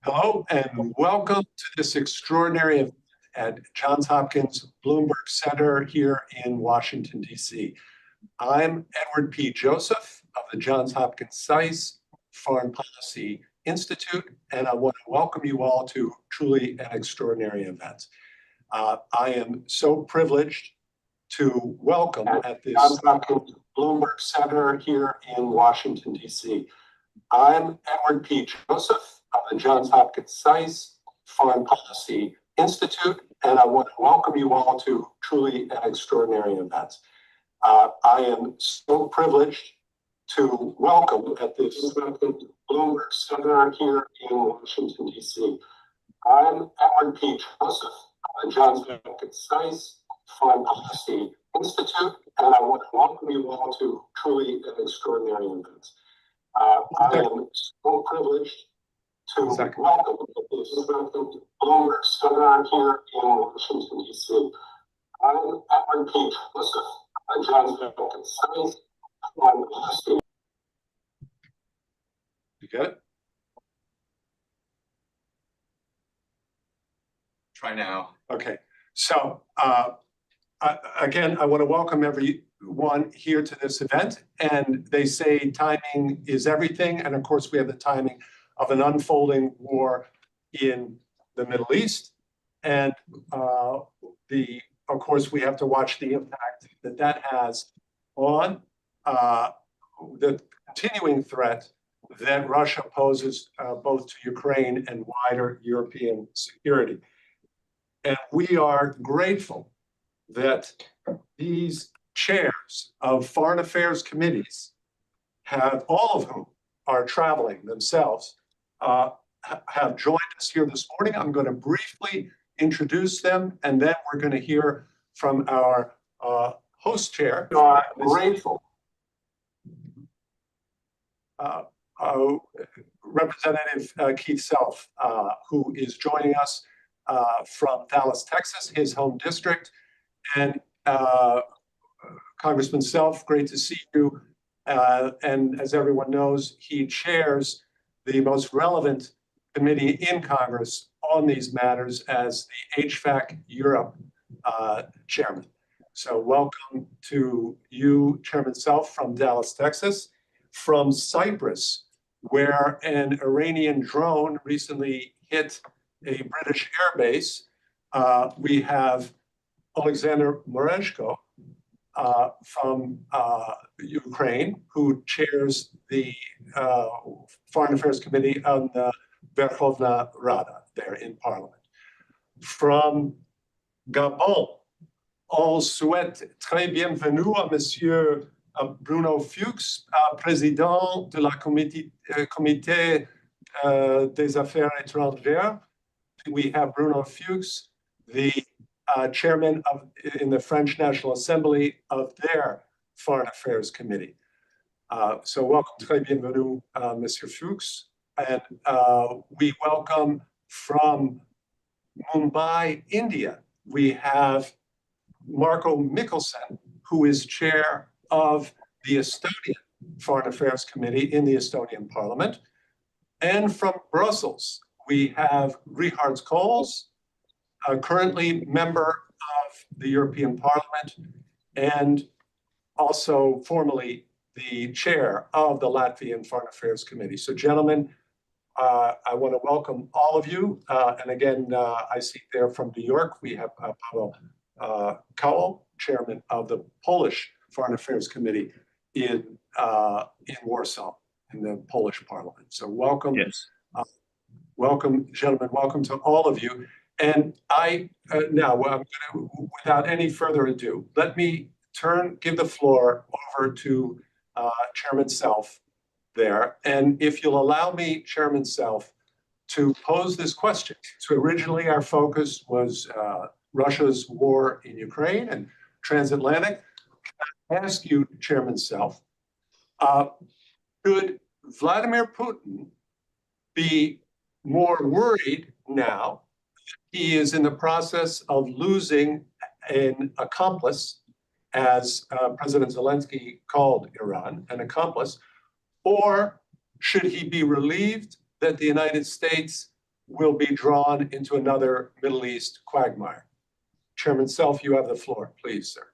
Hello and welcome to this extraordinary event at Johns Hopkins Bloomberg Center here in Washington, D.C. I'm Edward P. Joseph of the Johns Hopkins SAIS Foreign Policy Institute, and I want to welcome you all to truly an extraordinary event. I am so privileged to welcome at this Johns Hopkins Bloomberg Center here in Washington, D.C. I'm Edward P. Joseph of the Johns Hopkins SAIS Foreign Policy Institute, and I want to welcome you all to truly an extraordinary event. I am so privileged to welcome at this Bloomberg Center here in Washington, D.C. I'm Edward P. Joseph of the Johns Hopkins SAIS Foreign Policy Institute, and I want to welcome you all to truly an extraordinary event. I am so privileged to welcome this Bloomberg Center here in Washington, D.C. I'm Edward P. Joseph of Johns Hopkins SAIS Foreign Policy. You get it? Try now. Okay. So, again, I want to welcome everyone here to this event. And they say timing is everything. And of course, we have the timing of an unfolding war in the Middle East. And of course, we have to watch the impact that has on the continuing threat that Russia poses both to Ukraine and wider European security. And we are grateful that these chairs of foreign affairs committees have, all of whom are traveling themselves, have joined us here this morning. I'm going to briefly introduce them, and then we're going to hear from our host chair. We are grateful. Representative Keith Self, who is joining us from Dallas, Texas, his home district. And Congressman Self, great to see you. And as everyone knows, he chairs the most relevant committee in Congress on these matters as the HFAC Europe chairman. So welcome to you, Chairman Self, from Dallas, Texas. From Cyprus, where an Iranian drone recently hit a British airbase, we have Oleksandar Merezhko from Ukraine, who chairs the Foreign Affairs Committee on the Verkhovna Rada there in Parliament. From Gabon, on souhaite très bienvenue à Monsieur Bruno Fuchs, président de la comité des affaires étrangères. We have Bruno Fuchs, the chairman in the French National Assembly of their Foreign Affairs Committee. So welcome, très bienvenue, Monsieur Fuchs. And we welcome from Mumbai, India, we have Marko Mihkelson, who is chair of the Estonian Foreign Affairs Committee in the Estonian Parliament. And from Brussels, we have Rihards Kols, currently member of the European Parliament and also formerly the chair of the Latvian Foreign Affairs Committee. So gentlemen, I want to welcome all of you. And again, I see there from New York, we have Paweł, Kowal, chairman of the Polish Foreign Affairs Committee in Warsaw, in the Polish Parliament. So welcome. Yes. Welcome, gentlemen. Welcome to all of you. And now, I'm going to, without any further ado, let me give the floor over to Chairman Self there. And if you'll allow me, Chairman Self, to pose this question. So originally our focus was Russia's war in Ukraine and Transatlantic. Can I ask you, Chairman Self, should Vladimir Putin be more worried now that he is in the process of losing an accomplice, as President Zelensky called Iran, an accomplice, or should he be relieved that the United States will be drawn into another Middle East quagmire. Chairman Self, you have the floor, please, sir.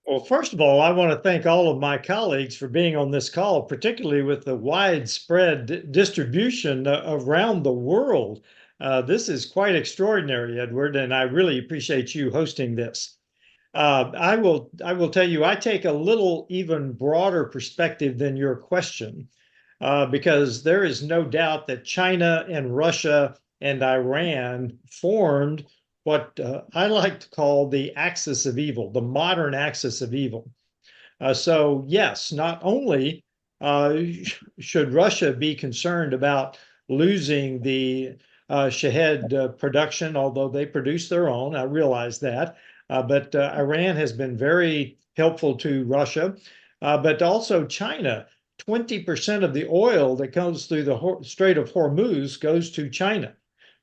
Well, first of all, I want to thank all of my colleagues for being on this call, particularly with the widespread distribution around the world. This is quite extraordinary, Edward, and I really appreciate you hosting this. I will tell you, I take a little even broader perspective than your question, because there is no doubt that China and Russia and Iran formed what I like to call the axis of evil, the modern axis of evil. So yes, not only should Russia be concerned about losing the Shahed production, although they produce their own, I realize that, but Iran has been very helpful to Russia, but also China. 20% of the oil that comes through the Strait of Hormuz goes to China.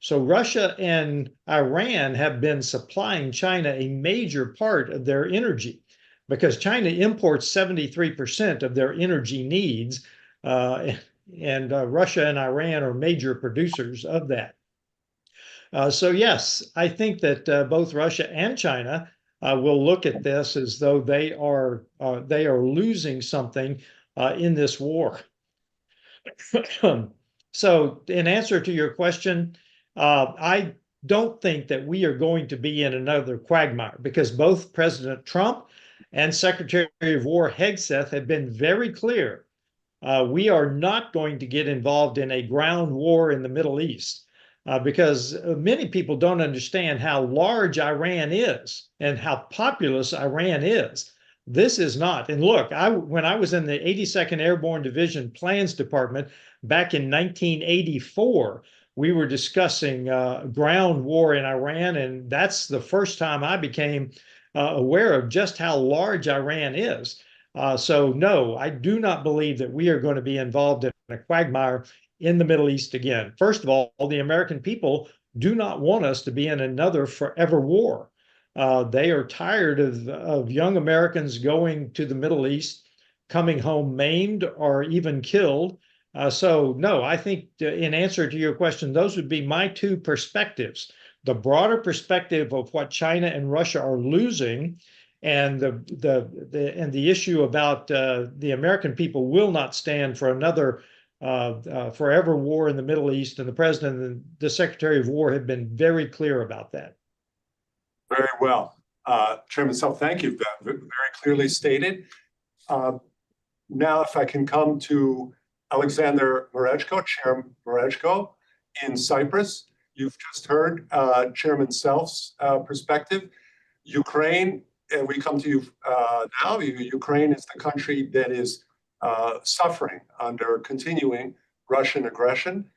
So Russia and Iran have been supplying China a major part of their energy, because China imports 73% of their energy needs, and Russia and Iran are major producers of that. So yes, I think that both Russia and China will look at this as though they are losing something in this war. So in answer to your question, I don't think that we are going to be in another quagmire, because both President Trump and Secretary of War Hegseth have been very clear. We are not going to get involved in a ground war in the Middle East, because many people don't understand how large Iran is and how populous Iran is. This is not. And look, when I was in the 82nd Airborne Division Plans Department back in 1984, we were discussing ground war in Iran, and that's the first time I became aware of just how large Iran is. So no, I do not believe that we are going to be involved in a quagmire in the Middle East again. First of all, the American people do not want us to be in another forever war. They are tired of young Americans going to the Middle East, coming home maimed or even killed. So no, I think in answer to your question, those would be my two perspectives. The broader perspective of what China and Russia are losing, and the issue about the American people will not stand for another forever war in the Middle East, and the President and the Secretary of War have been very clear about that. Very well. Chairman Self, thank you. Very clearly stated. Now, if I can come to Oleksandar Merezhko, Chairman Merezhko in Cyprus. You've just heard Chairman Self's perspective. Ukraine, and we come to you now. Ukraine is the country that is suffering under continuing Russian aggression.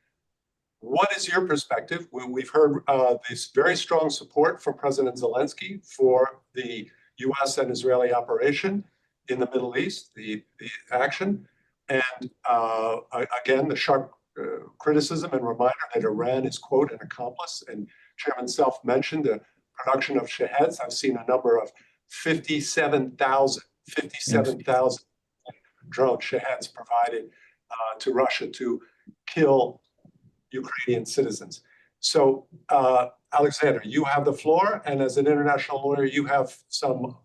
What is your perspective? We've heard this very strong support from President Zelensky for the U.S. and Israeli operation in the Middle East, the action. And again, the sharp criticism and reminder that Iran is, quote, an accomplice. And Chairman Self mentioned the production of Shaheds. I've seen a number of 57,000 drone Shaheds provided to Russia to kill Ukrainian citizens. So, Oleksandar, you have the floor, and as an international lawyer, you have some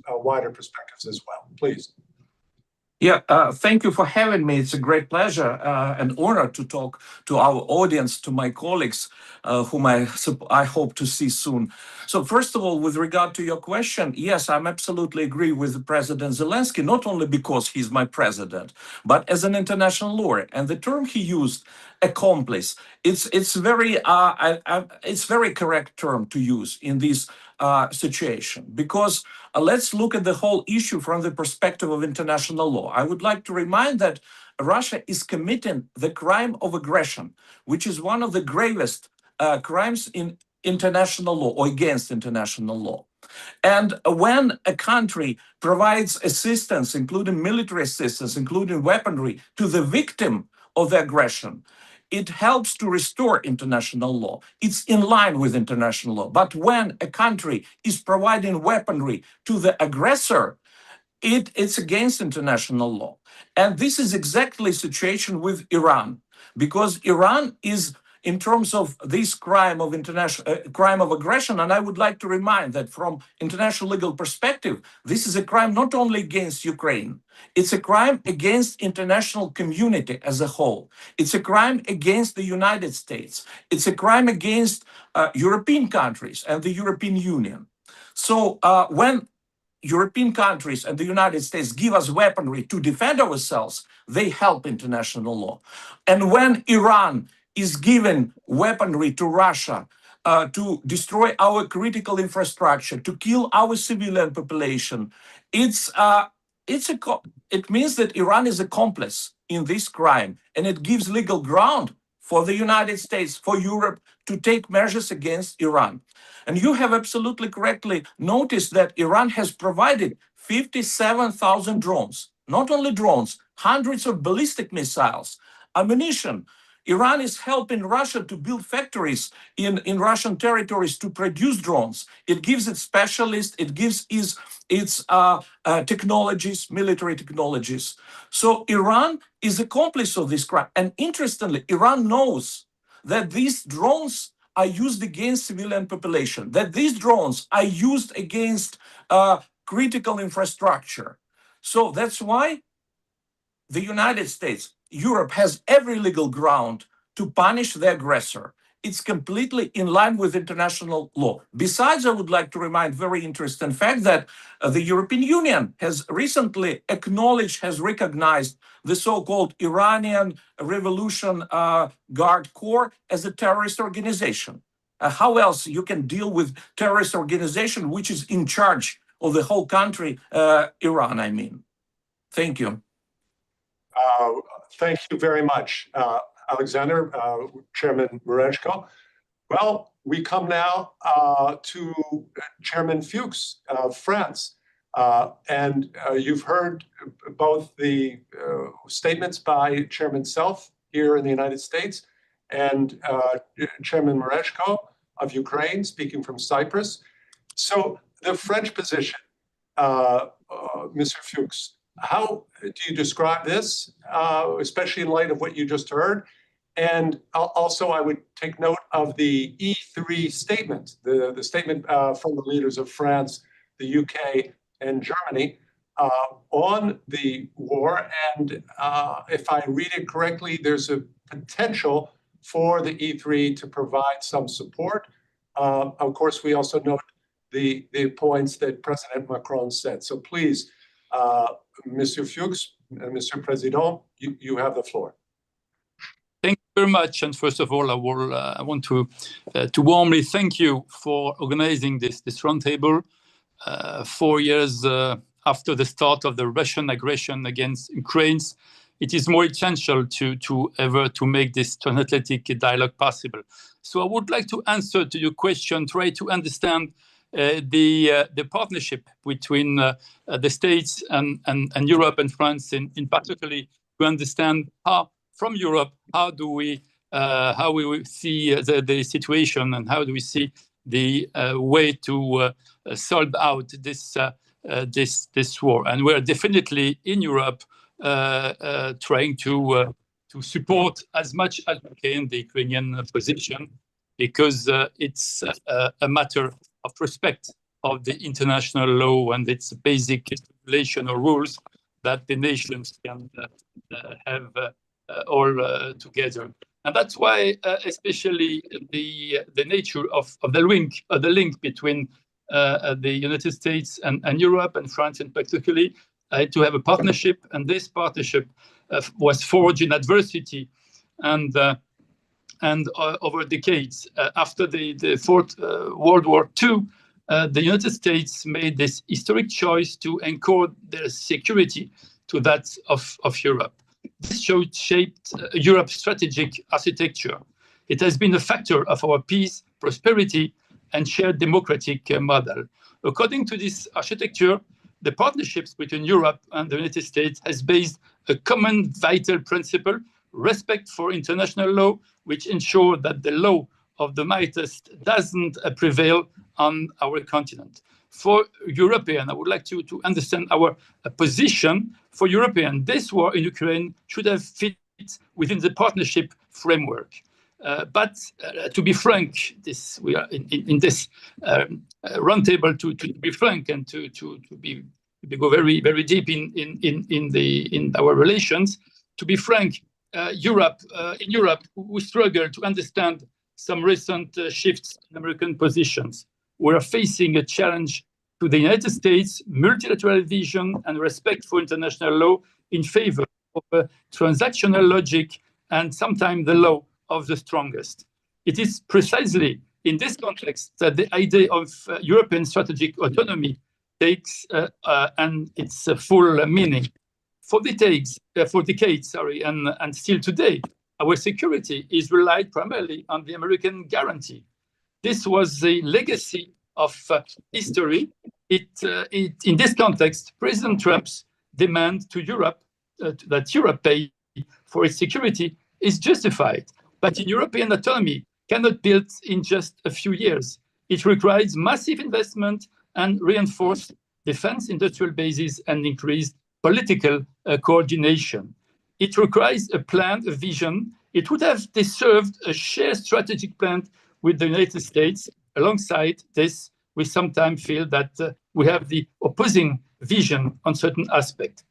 wider perspectives as well. Please. Yeah, thank you for having me. It's a great pleasure and honor to talk to our audience, to my colleagues, whom I hope to see soon. So first of all, with regard to your question, yes, I'm absolutely agree with President Zelensky, not only because he's my president, but as an international lawyer. And the term he used, accomplice, it's very correct term to use in this situation, because let's look at the whole issue from the perspective of international law. I would like to remind that Russia is committing the crime of aggression, which is one of the gravest crimes in international law or against international law. And when a country provides assistance, including military assistance, including weaponry, to the victim of the aggression, it helps to restore international law. It's in line with international law. But when a country is providing weaponry to the aggressor, it's against international law. And this is exactly the situation with Iran, because Iran is in terms of this crime of international crime of aggression. And I would like to remind that from international legal perspective, this is a crime not only against Ukraine, it's a crime against international community as a whole. It's a crime against the United States. It's a crime against European countries and the European Union. So when European countries and the United States give us weaponry to defend ourselves, they help international law. And when Iran is giving weaponry to Russia to destroy our critical infrastructure, to kill our civilian population, it means that Iran is accomplice in this crime, and it gives legal ground for the United States, for Europe to take measures against Iran. And you have absolutely correctly noticed that Iran has provided 57,000 drones, not only drones, hundreds of ballistic missiles, ammunition. Iran is helping Russia to build factories in Russian territories to produce drones. It gives its specialists, it gives its technologies, military technologies. So Iran is accomplice of this crime. And interestingly, Iran knows that these drones are used against civilian population, that these drones are used against critical infrastructure. So that's why the United States, Europe has every legal ground to punish the aggressor. It's completely in line with international law. Besides, I would like to remind very interesting fact that the European Union has recently acknowledged, has recognized the so-called Iranian Revolution Guard Corps as a terrorist organization. How else you can deal with terrorist organization which is in charge of the whole country, Iran, I mean. Thank you. Thank you very much, Oleksandar, Chairman Merezhko. Well, we come now to Chairman Fuchs of France. And you've heard both the statements by Chairman Self here in the United States and Chairman Merezhko of Ukraine, speaking from Cyprus. So the French position, Mr. Fuchs, how do you describe this, especially in light of what you just heard? And also, I would take note of the E3 statement, the statement from the leaders of France, the UK, and Germany on the war. And if I read it correctly, there's a potential for the E3 to provide some support. Of course, we also note the points that President Macron said. So please, Mr. Fuchs and Mr. President, you have the floor. Thank you very much. And first of all, I want to warmly thank you for organizing this roundtable 4 years after the start of the Russian aggression against Ukraine. It is more essential to make this transatlantic dialogue possible. So I would like to answer to your question, try to understand the partnership between the States and Europe and France, in particularly to understand how, from Europe, how we see the situation and how do we see the way to solve out this war. And we're definitely in Europe trying to support as much as we can the Ukrainian position, because it's a matter of respect of the international law and its basic stipulation or rules that the nations can have all together. And that's why, especially the nature of the link between the United States and Europe and France in particular, to have a partnership. And this partnership was forged in adversity and over decades. After the Fourth World War II, the United States made this historic choice to anchor their security to that of Europe. This shaped Europe's strategic architecture. It has been a factor of our peace, prosperity, and shared democratic model. According to this architecture, the partnerships between Europe and the United States has based a common vital principle, respect for international law, which ensure that the law of the mightiest doesn't prevail on our continent. For European, I would like to understand our position. For European, this war in Ukraine should have fit within the partnership framework. But to be frank, we are in this roundtable to be frank and to go very very deep in our relations. To be frank, in Europe, we struggle to understand some recent shifts in American positions. We are facing a challenge to the United States multilateral vision and respect for international law in favor of a transactional logic and sometimes the law of the strongest. It is precisely in this context that the idea of European strategic autonomy takes and its full meaning. For decades, and still today, our security is relied primarily on the American guarantee. This was the legacy of history. In this context, President Trump's demand to Europe that Europe pay for its security is justified. But European autonomy cannot be built in just a few years. It requires massive investment and reinforced defense industrial bases and increased political coordination. It requires a plan, a vision. It would have deserved a shared strategic plan with the United States. Alongside this, we sometimes feel that we have the opposing vision on certain aspects.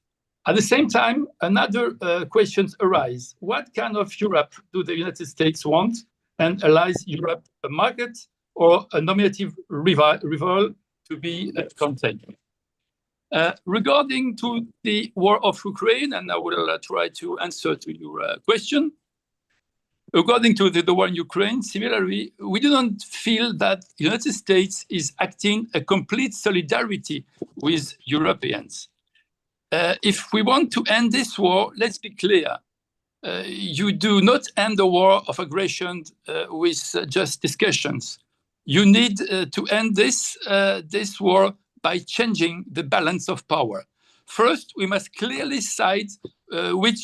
At the same time, another questions arise. What kind of Europe do the United States want? And allies Europe a market or a nominative rival to be contained? Regarding to the war of Ukraine, and I will try to answer to your question. According to the war in Ukraine, similarly, we do not feel that the United States is acting a complete solidarity with Europeans. If we want to end this war, let's be clear. You do not end the war of aggression with just discussions. You need to end this war by changing the balance of power. First, we must clearly side with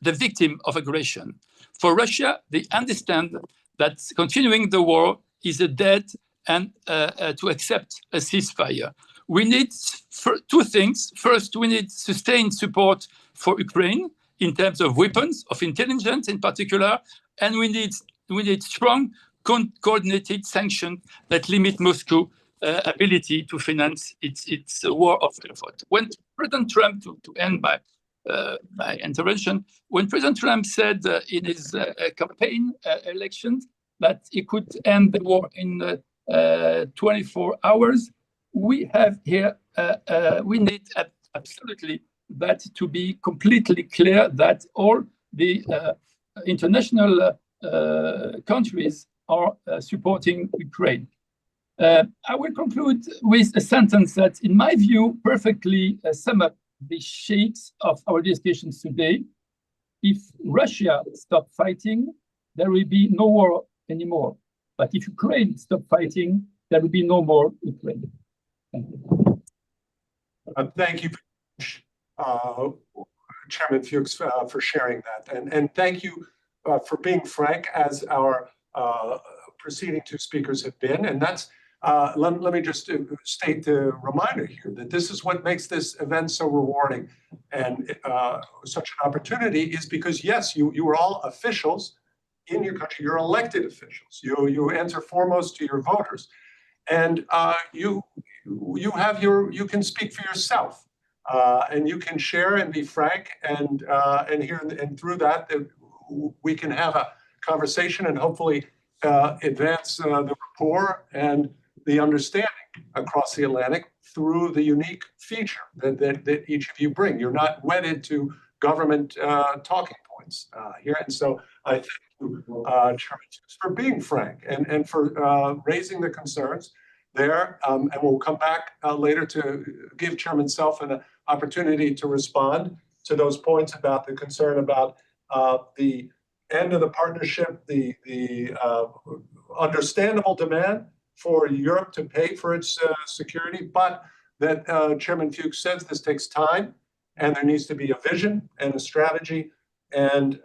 the victim of aggression. For Russia, they understand that continuing the war is a dead and to accept a ceasefire. We need two things. First, we need sustained support for Ukraine in terms of weapons, of intelligence in particular, and we need strong, coordinated sanctions that limit Moscow's ability to finance its war of effort. When President Trump, to end my intervention, when President Trump said in his campaign elections that he could end the war in 24 hours, we have here, we need absolutely that to be completely clear that all the international countries are supporting Ukraine. I will conclude with a sentence that, in my view, perfectly sums up the shapes of our discussions today. If Russia stops fighting, there will be no war anymore. But if Ukraine stops fighting, there will be no more Ukraine. Thank you. Thank you, Chairman Fuchs, for sharing that. And thank you for being frank, as our preceding two speakers have been. And that's, let me just state the reminder here that this is what makes this event so rewarding and such an opportunity, is because, yes, you are all officials in your country. You're elected officials. You answer foremost to your voters. And you can speak for yourself, and you can share and be frank, and through that we can have a conversation and hopefully advance the rapport and the understanding across the Atlantic through the unique feature that each of you bring. You're not wedded to government talking points here, and so I thank you, Chairman, for being frank and for raising the concerns there, and we'll come back later to give Chairman Self an opportunity to respond to those points about the concern about the end of the partnership, the understandable demand for Europe to pay for its security, but that Chairman Fuchs says this takes time, and there needs to be a vision and a strategy, and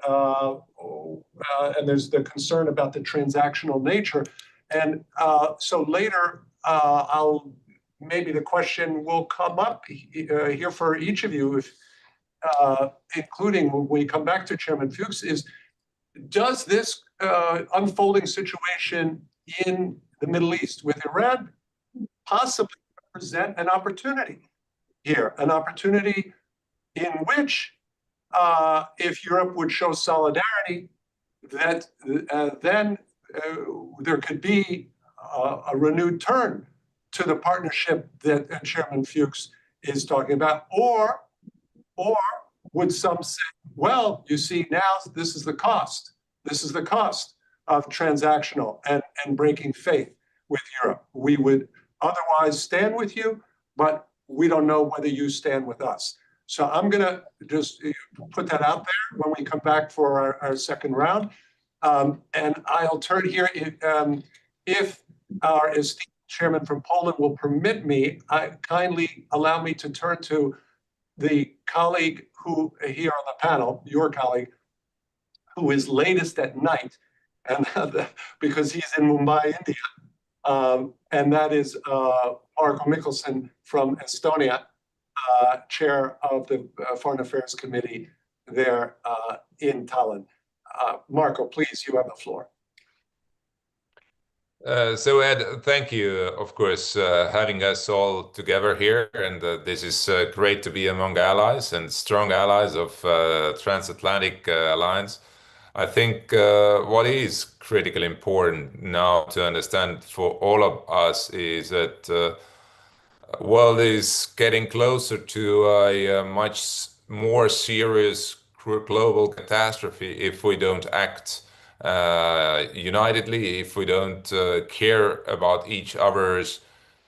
there's the concern about the transactional nature. And so later, maybe the question will come up here for each of you, if, including when we come back to Chairman Fuchs, is does this unfolding situation in the Middle East with Iran possibly present an opportunity here, an opportunity in which, if Europe would show solidarity, that then there could be a renewed turn to the partnership that Chairman Fuchs is talking about, or would some say, well, you see, now this is the cost. This is the cost of transactional and breaking faith with Europe. We would otherwise stand with you, but we don't know whether you stand with us. So I'm going to just put that out there when we come back for our second round. And I'll turn here, if our esteemed chairman from Poland will permit me, kindly allow me to turn to the colleague who here on the panel, your colleague, who is latest at night, and because he's in Mumbai, India, and that is Marko Mihkelson from Estonia, chair of the Foreign Affairs Committee there in Tallinn. Marko, please, you have the floor. So Ed, thank you, of course, having us all together here. And this is great to be among allies and strong allies of Transatlantic Alliance. I think what is critically important now to understand for all of us is that the world is getting closer to a much more serious global catastrophe if we don't act unitedly, if we don't care about each other's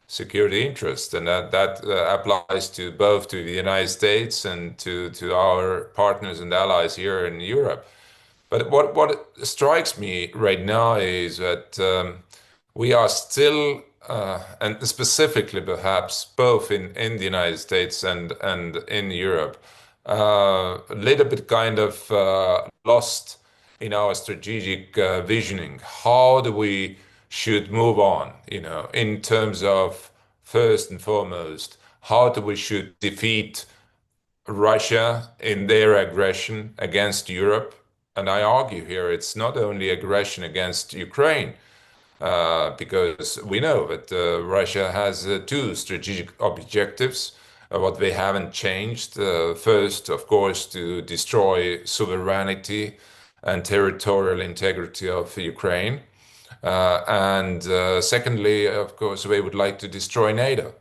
security interests. And that applies to both to the United States and to our partners and allies here in Europe. But what strikes me right now is that we are still, and specifically perhaps both in the United States and in Europe, a little bit kind of lost in our strategic visioning. How do we should move on, in terms of, first and foremost, how do we should defeat Russia in their aggression against Europe? And I argue here it's not only aggression against Ukraine, because we know that Russia has two strategic objectives, what they haven't changed. First, of course, to destroy sovereignty and territorial integrity of Ukraine. And secondly, of course, they would like to destroy NATO.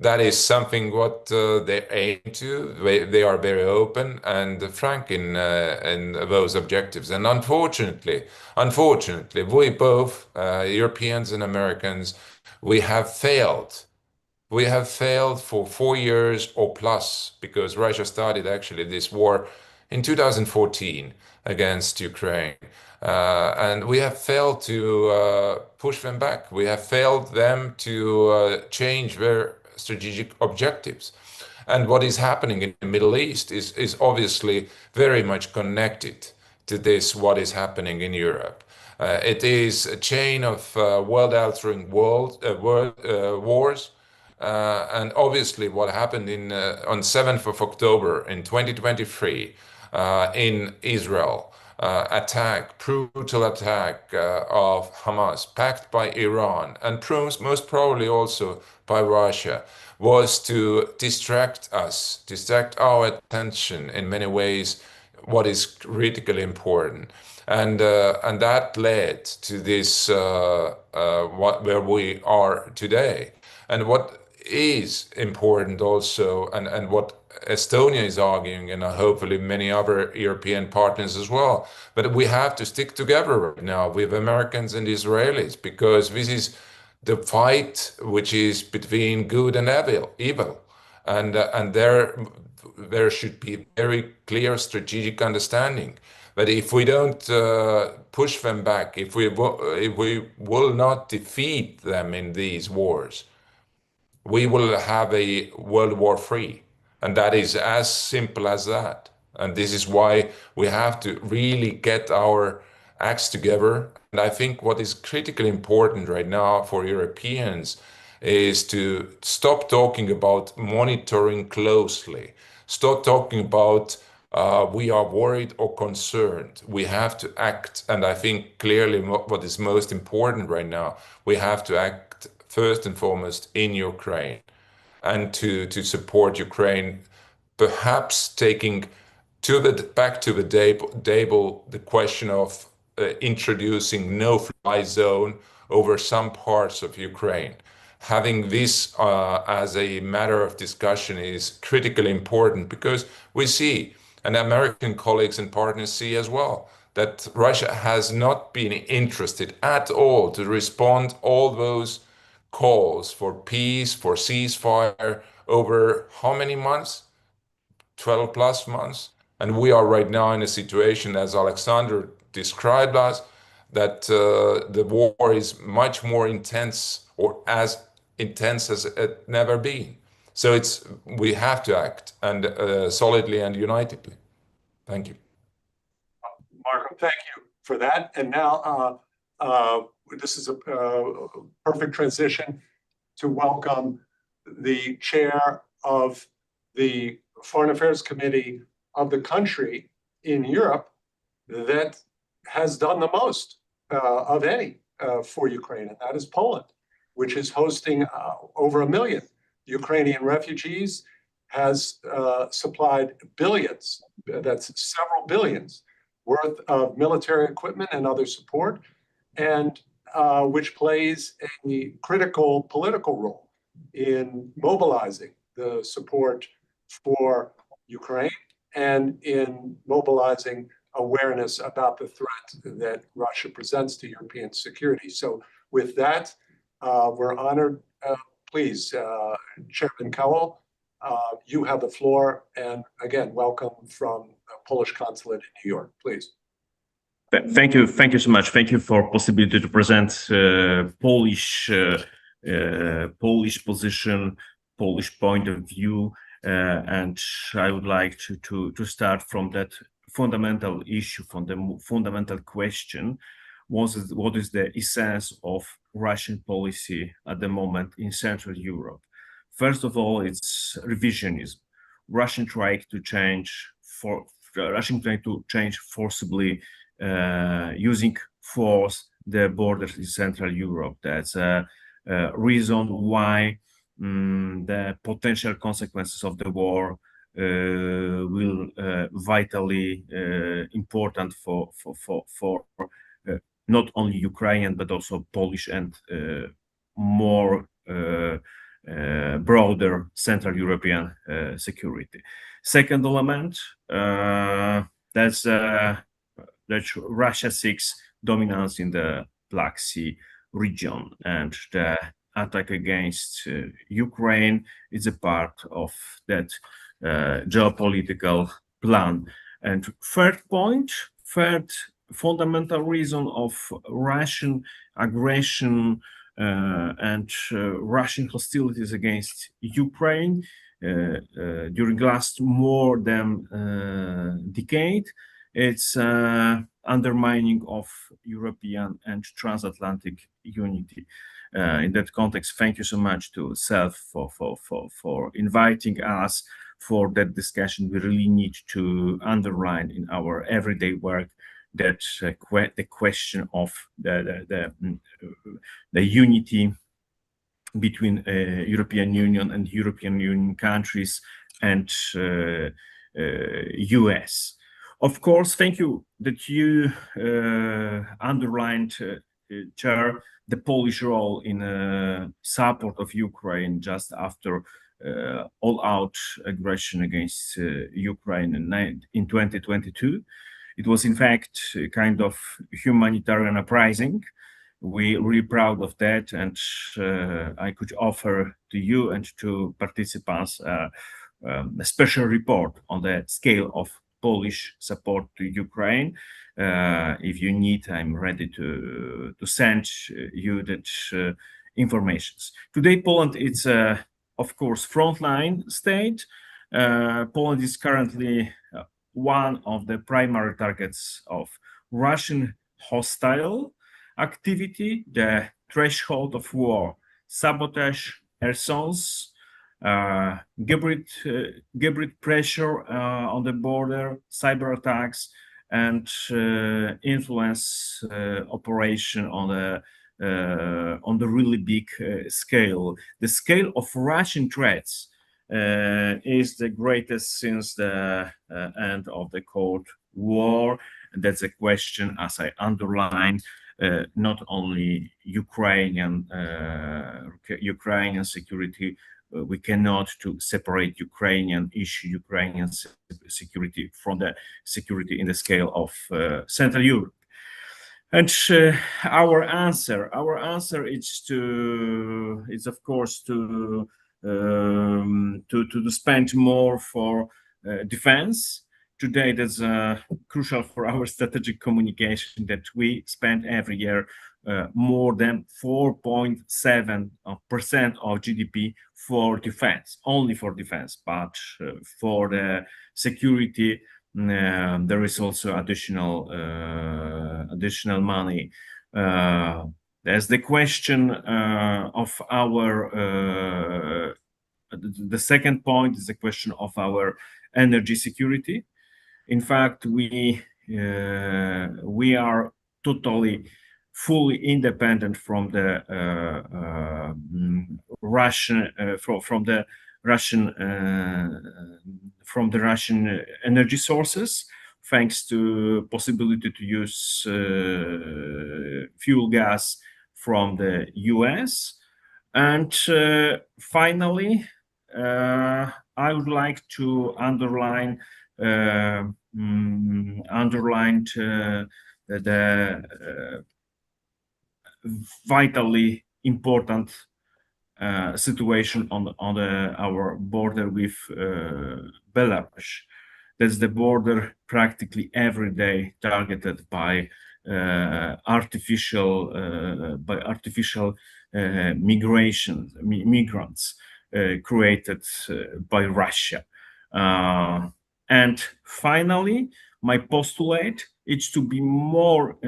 That is something what they aim to. They are very open and frank in those objectives. And unfortunately, we both, Europeans and Americans, we have failed. We have failed for 4 years or plus, because Russia started actually this war in 2014 against Ukraine. And we have failed to push them back. We have failed them to change their strategic objectives. And what is happening in the Middle East is obviously very much connected to this, what is happening in Europe. It is a chain of world-altering wars. And obviously what happened on 7th of October in 2023 in Israel, brutal attack of Hamas, backed by Iran, and most probably also by Russia, was to distract our attention in many ways, what is critically important. And that led to this, where we are today. And what is important also, and what Estonia is arguing, and hopefully many other European partners as well, but we have to stick together right now with Americans and Israelis, because this is the fight which is between good and evil. And there should be very clear strategic understanding. But if we don't push them back, if we will not defeat them in these wars, we will have a World War III. And that is as simple as that. And this is why we have to really get our acts together. And I think what is critically important right now for Europeans is to stop talking about monitoring closely, stop talking about we are worried or concerned, we have to act. And I think clearly what is most important right now, we have to act first and foremost in Ukraine and to support Ukraine, perhaps taking back to the table the question of introducing no-fly zone over some parts of Ukraine. Having this as a matter of discussion is critically important, because we see, and American colleagues and partners see as well, that Russia has not been interested at all to respond all those calls for peace, for ceasefire over how many months? 12 plus months. And we are right now in a situation, as Oleksandar described us, that the war is much more intense, or as intense as it never been. So we have to act, and solidly and unitedly. Thank you. Marko, thank you for that. And now this is a perfect transition to welcome the chair of the Foreign Affairs Committee of the country in Europe that has done the most of any for Ukraine, and that is Poland, which is hosting over 1 million Ukrainian refugees, has supplied billions, that's several billions worth of military equipment and other support, and which plays a critical political role in mobilizing the support for Ukraine and in mobilizing awareness about the threat that Russia presents to European security. So with that, we're honored. Please, Chairman Kowal, you have the floor. And again, welcome from the Polish consulate in New York, please. Thank you so much. Thank you for possibility to present Polish position, Polish point of view, and I would like to start from that fundamental issue, from the fundamental question: what is the essence of Russian policy at the moment in Central Europe? First of all, it's revisionism. Russian trying to change forcibly, using force the borders in Central Europe. That's a reason why the potential consequences of the war will vitally important for not only Ukrainian but also Polish and more broader Central European security. Second element, that's Russia seeks dominance in the Black Sea region, and the attack against Ukraine is a part of that geopolitical plan. And third fundamental reason of Russian aggression and Russian hostilities against Ukraine during last more than decade, it's undermining of European and transatlantic unity. In that context, thank you so much to SELF for inviting us for that discussion. We really need to underline in our everyday work that the question of the unity between European Union and European Union countries and US. Of course, thank you that you underlined, Chair, the Polish role in support of Ukraine just after all-out aggression against Ukraine in 2022. It was in fact a kind of humanitarian uprising. We're really proud of that, and I could offer to you and to participants a special report on the scale of Polish support to Ukraine. If you need, I'm ready to send you that information. Today, Poland is, of course, frontline state. Poland is currently one of the primary targets of Russian hostile activity, the threshold of war, sabotage, air assaults, hybrid pressure on the border, cyber attacks, and influence operation on the really big scale. The scale of Russian threats is the greatest since the end of the Cold War. And that's a question, as I underlined, not only Ukrainian security. We cannot to separate Ukrainian issue, Ukrainian security from the security in the scale of Central Europe. And our answer is of course to spend more for defense. Today, that's crucial for our strategic communication that we spend every year more than 4.7% of GDP for defense, only for defense, but for the security, there is also additional money. There's the question of our, the second point is the question of our energy security. In fact, we are totally fully independent from the Russian energy sources, thanks to possibility to use fuel gas from the US. And finally, I would like to underline the vitally important situation on our border with Belarus. That's the border practically every day targeted by artificial migrants created by Russia. And finally, my postulate is to be more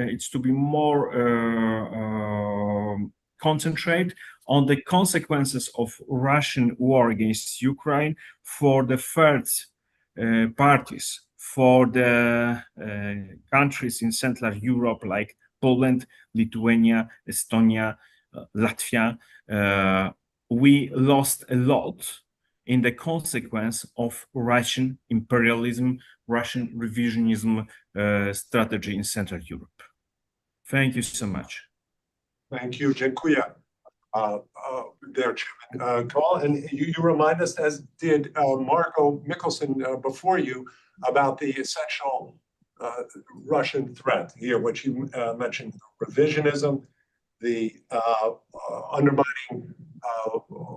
concentrate on the consequences of Russian war against Ukraine for the third parties, for the countries in Central Europe like Poland, Lithuania, Estonia, Latvia. We lost a lot in the consequence of Russian imperialism, Russian revisionism strategy in Central Europe. Thank you so much. Thank you, dziękuję. There, Chairman Kowal, and you remind us, as did Marko Mihkelson before you, about the essential Russian threat here, which you mentioned, revisionism, the undermining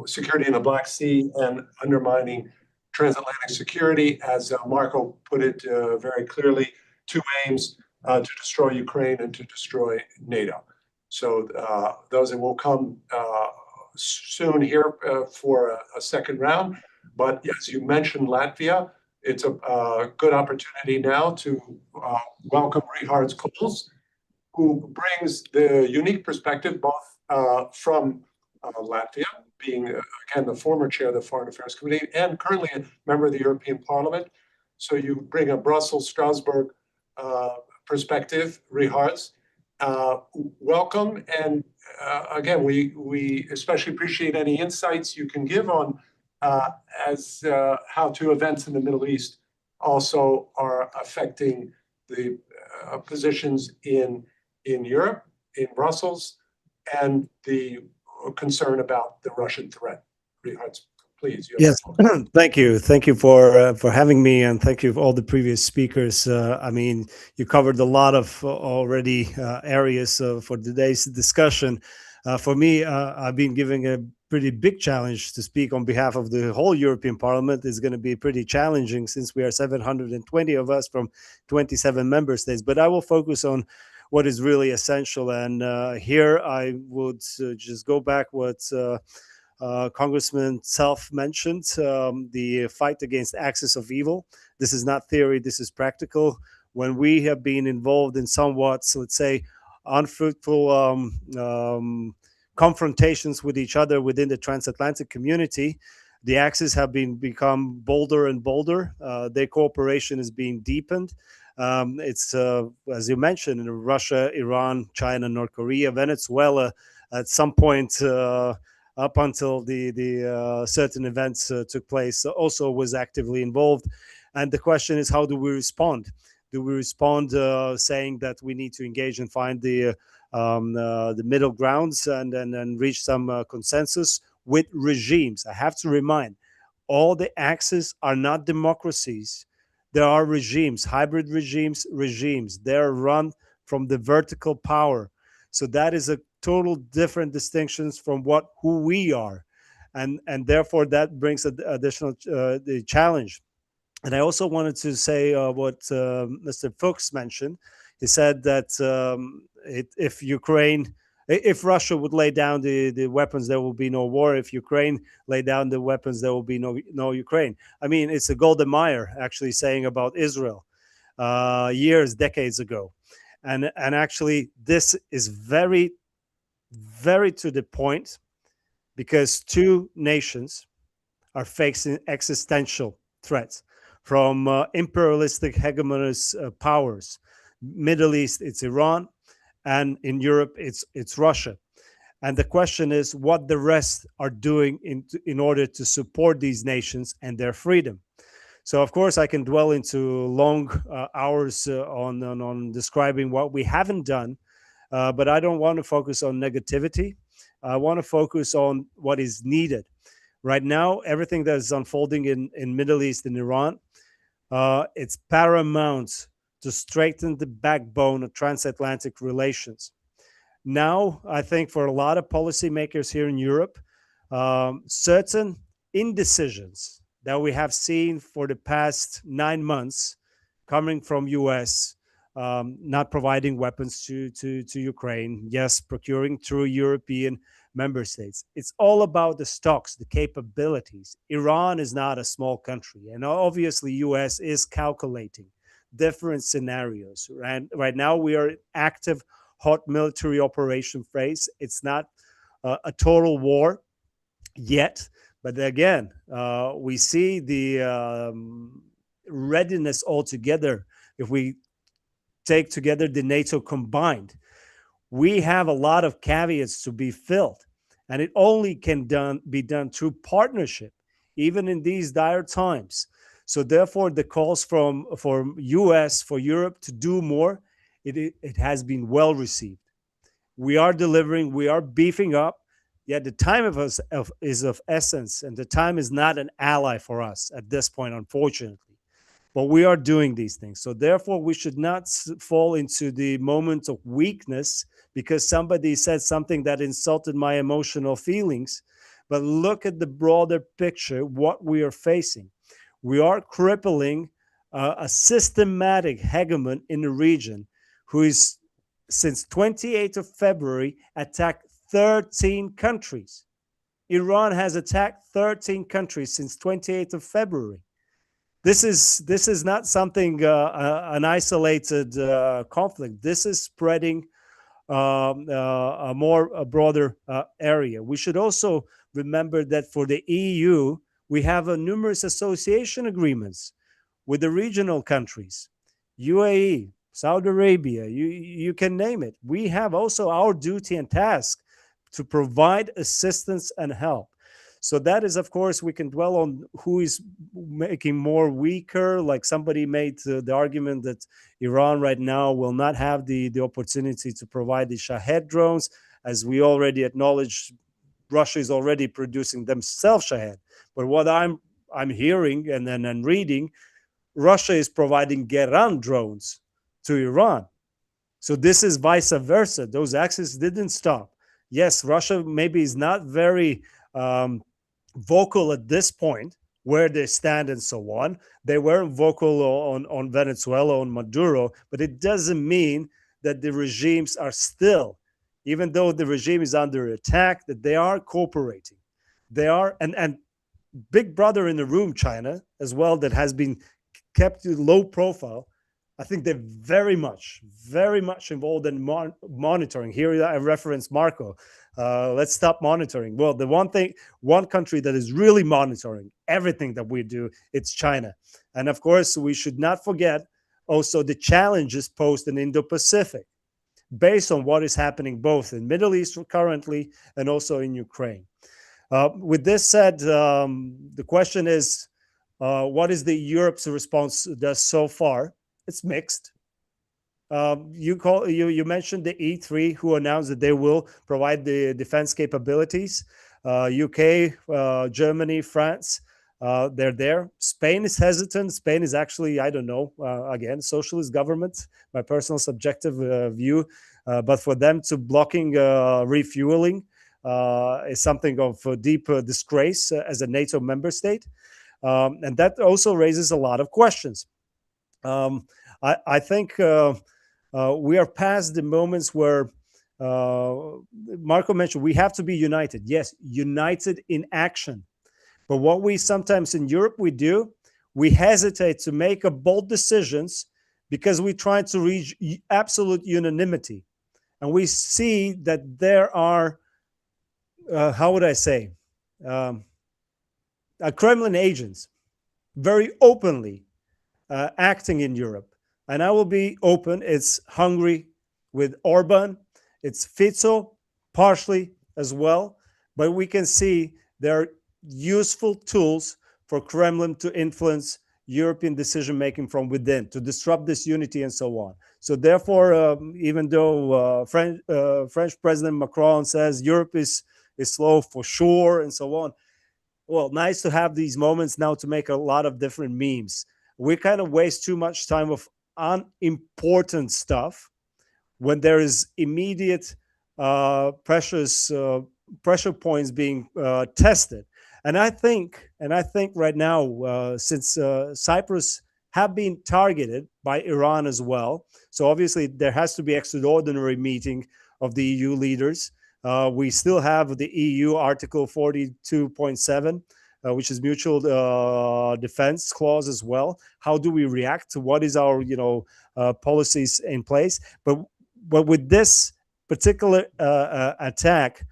security in the Black Sea, and undermining transatlantic security, as Marko put it very clearly, two aims, to destroy Ukraine and to destroy NATO. So those that will come soon here for a second round. But as you mentioned, Latvia, it's a good opportunity now to welcome Rihards Kols, who brings the unique perspective both from Latvia, being again the former chair of the Foreign Affairs Committee and currently a member of the European Parliament. So you bring a Brussels, Strasbourg perspective, Rihards. Welcome, and again, we especially appreciate any insights you can give on how two events in the Middle East also are affecting the positions in Europe, in Brussels, and the concern about the Russian threat. Rihards, please. Yes, thank you for having me, and thank you for all the previous speakers. I mean, you covered a lot of already areas for today's discussion. For me, I've been giving a pretty big challenge to speak on behalf of the whole European Parliament. Is going to be pretty challenging since we are 720 of us from 27 member states. But I will focus on what is really essential. And here I would just go back what Congressman Self mentioned, the fight against axis of evil. This is not theory, this is practical. When we have been involved in somewhat, so let's say, unfruitful confrontations with each other within the transatlantic community, The axes have become bolder and bolder. Their cooperation is being deepened. It's, as you mentioned, in Russia, Iran, China, North Korea, Venezuela, at some point up until the certain events took place, also was actively involved. And the question is, how do we respond? Do we respond saying that we need to engage and find the middle grounds and reach some consensus with regimes? I have to remind, all the axes are not democracies. There are regimes, hybrid regimes. They're run from the vertical power. So that is a total different distinctions from who we are. And therefore that brings an additional the challenge. And I also wanted to say what Mr. Fuchs mentioned. He said that if Russia would lay down the weapons, there will be no war. If Ukraine lay down the weapons, there will be no Ukraine. I mean, it's a Golda Meir actually saying about Israel decades ago. And actually, this is very, very to the point, because two nations are facing existential threats from imperialistic hegemonist powers. Middle East, it's Iran, and in Europe, it's Russia. And the question is what the rest are doing in order to support these nations and their freedom. So, of course, I can dwell into long hours on describing what we haven't done, but I don't want to focus on negativity. I want to focus on what is needed. Right now, everything that is unfolding in Middle East and Iran, it's paramount to strengthen the backbone of transatlantic relations. Now, I think for a lot of policymakers here in Europe, certain indecisions that we have seen for the past 9 months coming from US, not providing weapons to Ukraine, yes, procuring through European member states. It's all about the stocks, the capabilities. Iran is not a small country, and obviously US is calculating different scenarios. And right now we are in active hot military operation phase. It's not a total war yet, but again, we see the readiness altogether. If we take together the NATO combined, we have a lot of caveats to be filled, and it only can be done through partnership, even in these dire times. So therefore, the calls for US, for Europe to do more, it has been well received. We are delivering, we are beefing up, yet the time is of essence, and the time is not an ally for us at this point, unfortunately. But we are doing these things. So therefore, we should not fall into the moment of weakness because somebody said something that insulted my emotional feelings, but look at the broader picture, what we are facing. We are crippling a systematic hegemon in the region who is, since 28th of February, attacked 13 countries. Iran has attacked 13 countries since 28th of February. This is not something, an isolated conflict. This is spreading a broader area. We should also remember that for the EU, we have numerous association agreements with the regional countries, UAE, Saudi Arabia, you can name it. We have also our duty and task to provide assistance and help. So that is, of course, we can dwell on who is making more weaker. Like somebody made the argument that Iran right now will not have the opportunity to provide the Shahed drones. As we already acknowledged, Russia is already producing themselves Shahed. But what I'm hearing and reading, Russia is providing Geran drones to Iran. So this is vice versa. Those axes didn't stop. Yes, Russia maybe is not very vocal at this point, where they stand and so on. They weren't vocal on Venezuela, on Maduro, but it doesn't mean that the regimes are still, even though the regime is under attack, that they are cooperating. They are, and big brother in the room, China, as well, that has been kept low profile, I think they're very much involved in monitoring. Here I reference Marko. Let's stop monitoring. Well, the one country that is really monitoring everything that we do, it's China. And of course, we should not forget also the challenges posed in Indo-Pacific, based on what is happening both in Middle East currently and also in Ukraine. With this said, the question is, what is the Europe's response thus so far? It's mixed. You mentioned the E3, who announced that they will provide the defense capabilities. UK, Germany, France, they're there. Spain is hesitant. Spain is actually, I don't know, again, socialist government, my personal subjective view. But for them to blocking refueling is something of a deep disgrace as a NATO member state. And that also raises a lot of questions. I think we are past the moments where Marko mentioned we have to be united. Yes, united in action. But what we sometimes in Europe we hesitate to make bold decisions because we try to reach absolute unanimity. And we see that there are, how would I say, Kremlin agents very openly acting in Europe. And I will be open, it's Hungary with Orban, it's Fico partially as well, but we can see there are useful tools for Kremlin to influence European decision-making from within, to disrupt this unity and so on. So therefore, even though French President Macron says Europe is slow for sure and so on, well, nice to have these moments now to make a lot of different memes. We kind of waste too much time of unimportant stuff when there is immediate pressure points being tested. And I think right now, since Cyprus have been targeted by Iran as well, so obviously there has to be extraordinary meeting of the EU leaders. We still have the EU Article 42.7, which is mutual defense clause as well. How do we react? What is our policies in place? But with this particular attack,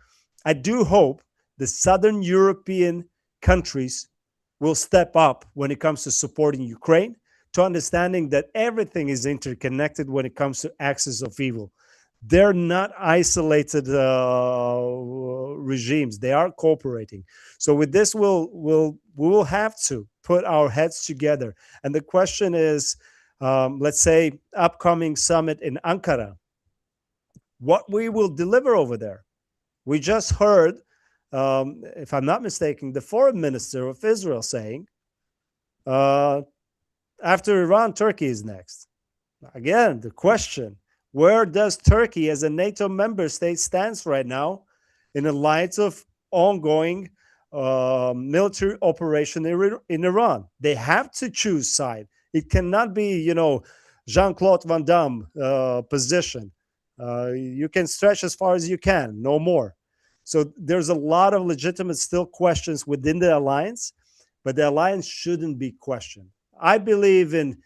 I do hope the Southern European countries will step up when it comes to supporting Ukraine, to understanding that everything is interconnected when it comes to axis of evil. They're not isolated regimes. They are cooperating. So with this, we will have to put our heads together. And the question is, let's say, upcoming summit in Ankara, what we will deliver over there. We just heard, if I'm not mistaken, the foreign minister of Israel saying, after Iran, Turkey is next. Again, the question, where does Turkey as a NATO member state stands right now in the light of ongoing military operation in Iran? They have to choose side. It cannot be, Jean-Claude Van Damme position. You can stretch as far as you can, no more. So there's a lot of legitimate still questions within the alliance, but the alliance shouldn't be questioned. I believe in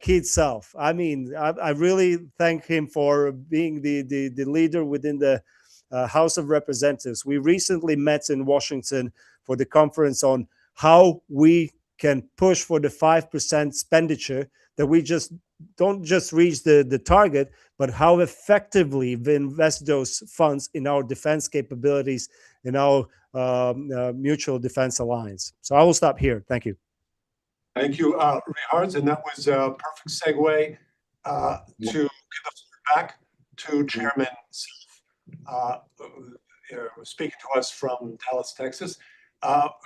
Keith Self. I mean, I really thank him for being the leader within the House of Representatives. We recently met in Washington for the conference on how we can push for the 5% expenditure, that we don't just reach the target, but how effectively we invest those funds in our defense capabilities, in our mutual defense alliance. So I will stop here. Thank you. Thank you, Rihards, and that was a perfect segue to give the floor back to Chairman Self, speaking to us from Dallas, Texas.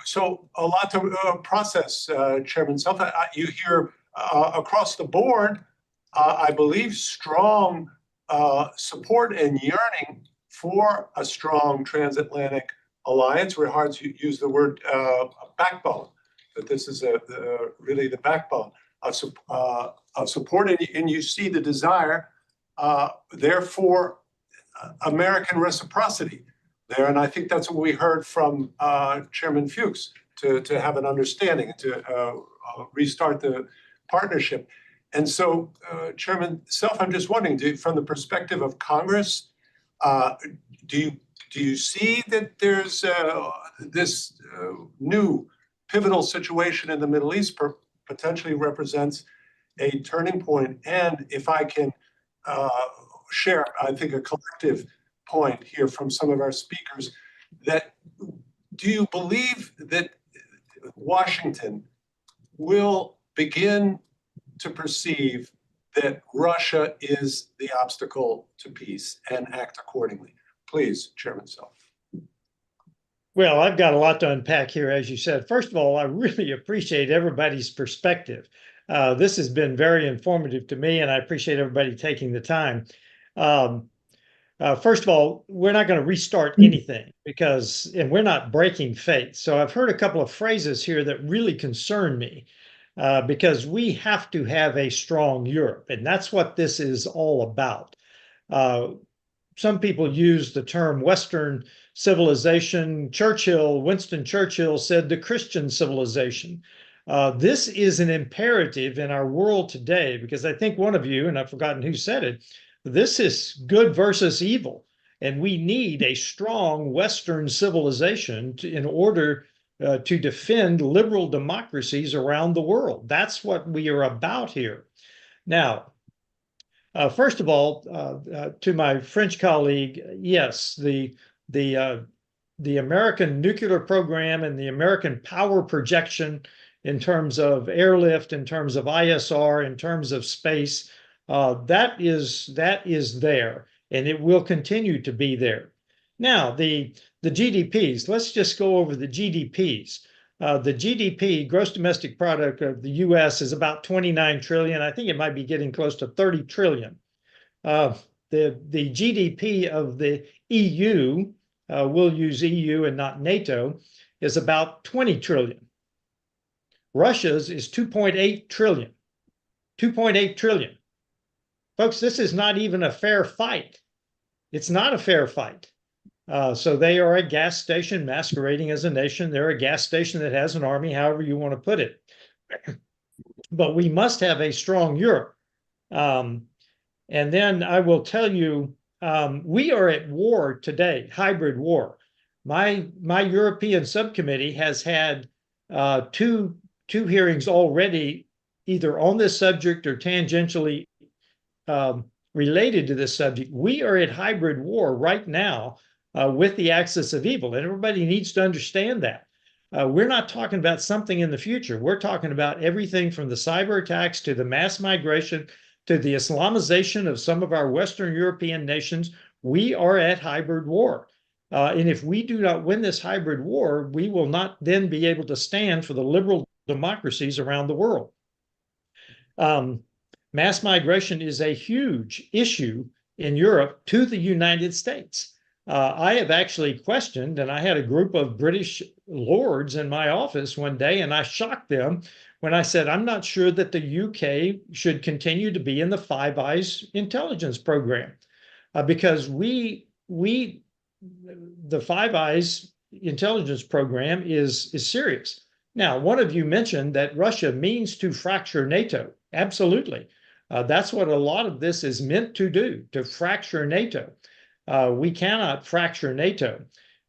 So a lot to process, Chairman Self. You hear across the board, I believe, strong support and yearning for a strong transatlantic alliance. Rihards used the word backbone. That this is really the backbone of support, and you see the desire, therefore, American reciprocity there, and I think that's what we heard from Chairman Fuchs to have an understanding, to restart the partnership. And so, Chairman Self, I'm just wondering, from the perspective of Congress, do you see that there's this new pivotal situation in the Middle East potentially represents a turning point? And if I can share, I think, a collective point here from some of our speakers, that do you believe that Washington will begin to perceive that Russia is the obstacle to peace and act accordingly? Please, Chairman Self. Well, I've got a lot to unpack here, as you said. First of all, I really appreciate everybody's perspective. This has been very informative to me, and I appreciate everybody taking the time. First of all, we're not going to restart anything and we're not breaking faith. So I've heard a couple of phrases here that really concern me. Because we have to have a strong Europe, and that's what this is all about. Some people use the term Western civilization. Winston Churchill said the Christian civilization. This is an imperative in our world today, because I think one of you, and I've forgotten who said it, this is good versus evil, and we need a strong Western civilization in order to defend liberal democracies around the world. That's what we are about here. Now, first of all, to my French colleague, yes, the American nuclear program and the American power projection in terms of airlift, in terms of ISR, in terms of space, that is there, and it will continue to be there. Now, the GDPs, let's just go over the GDPs. The GDP, gross domestic product of the US, is about 29 trillion. I think it might be getting close to 30 trillion. The GDP of the EU, we'll use EU and not NATO, is about 20 trillion. Russia's is 2.8 trillion. 2.8 trillion. Folks, this is not even a fair fight. It's not a fair fight. So they are a gas station masquerading as a nation. They're a gas station that has an army, however you want to put it. But we must have a strong Europe. And then I will tell you, we are at war today, hybrid war. My European subcommittee has had two hearings already, either on this subject or tangentially related to this subject. We are at hybrid war right now with the axis of evil, and everybody needs to understand that. We're not talking about something in the future. We're talking about everything from the cyber attacks to the mass migration to the Islamization of some of our Western European nations. We are at hybrid war. And if we do not win this hybrid war, we will not then be able to stand for the liberal democracies around the world. Mass migration is a huge issue in Europe to the United States. I have actually questioned, and I had a group of British lords in my office one day, and I shocked them when I said, I'm not sure that the UK should continue to be in the Five Eyes intelligence program, because the Five Eyes intelligence program is serious. Now, one of you mentioned that Russia means to fracture NATO. Absolutely. That's what a lot of this is meant to do, to fracture NATO. We cannot fracture NATO.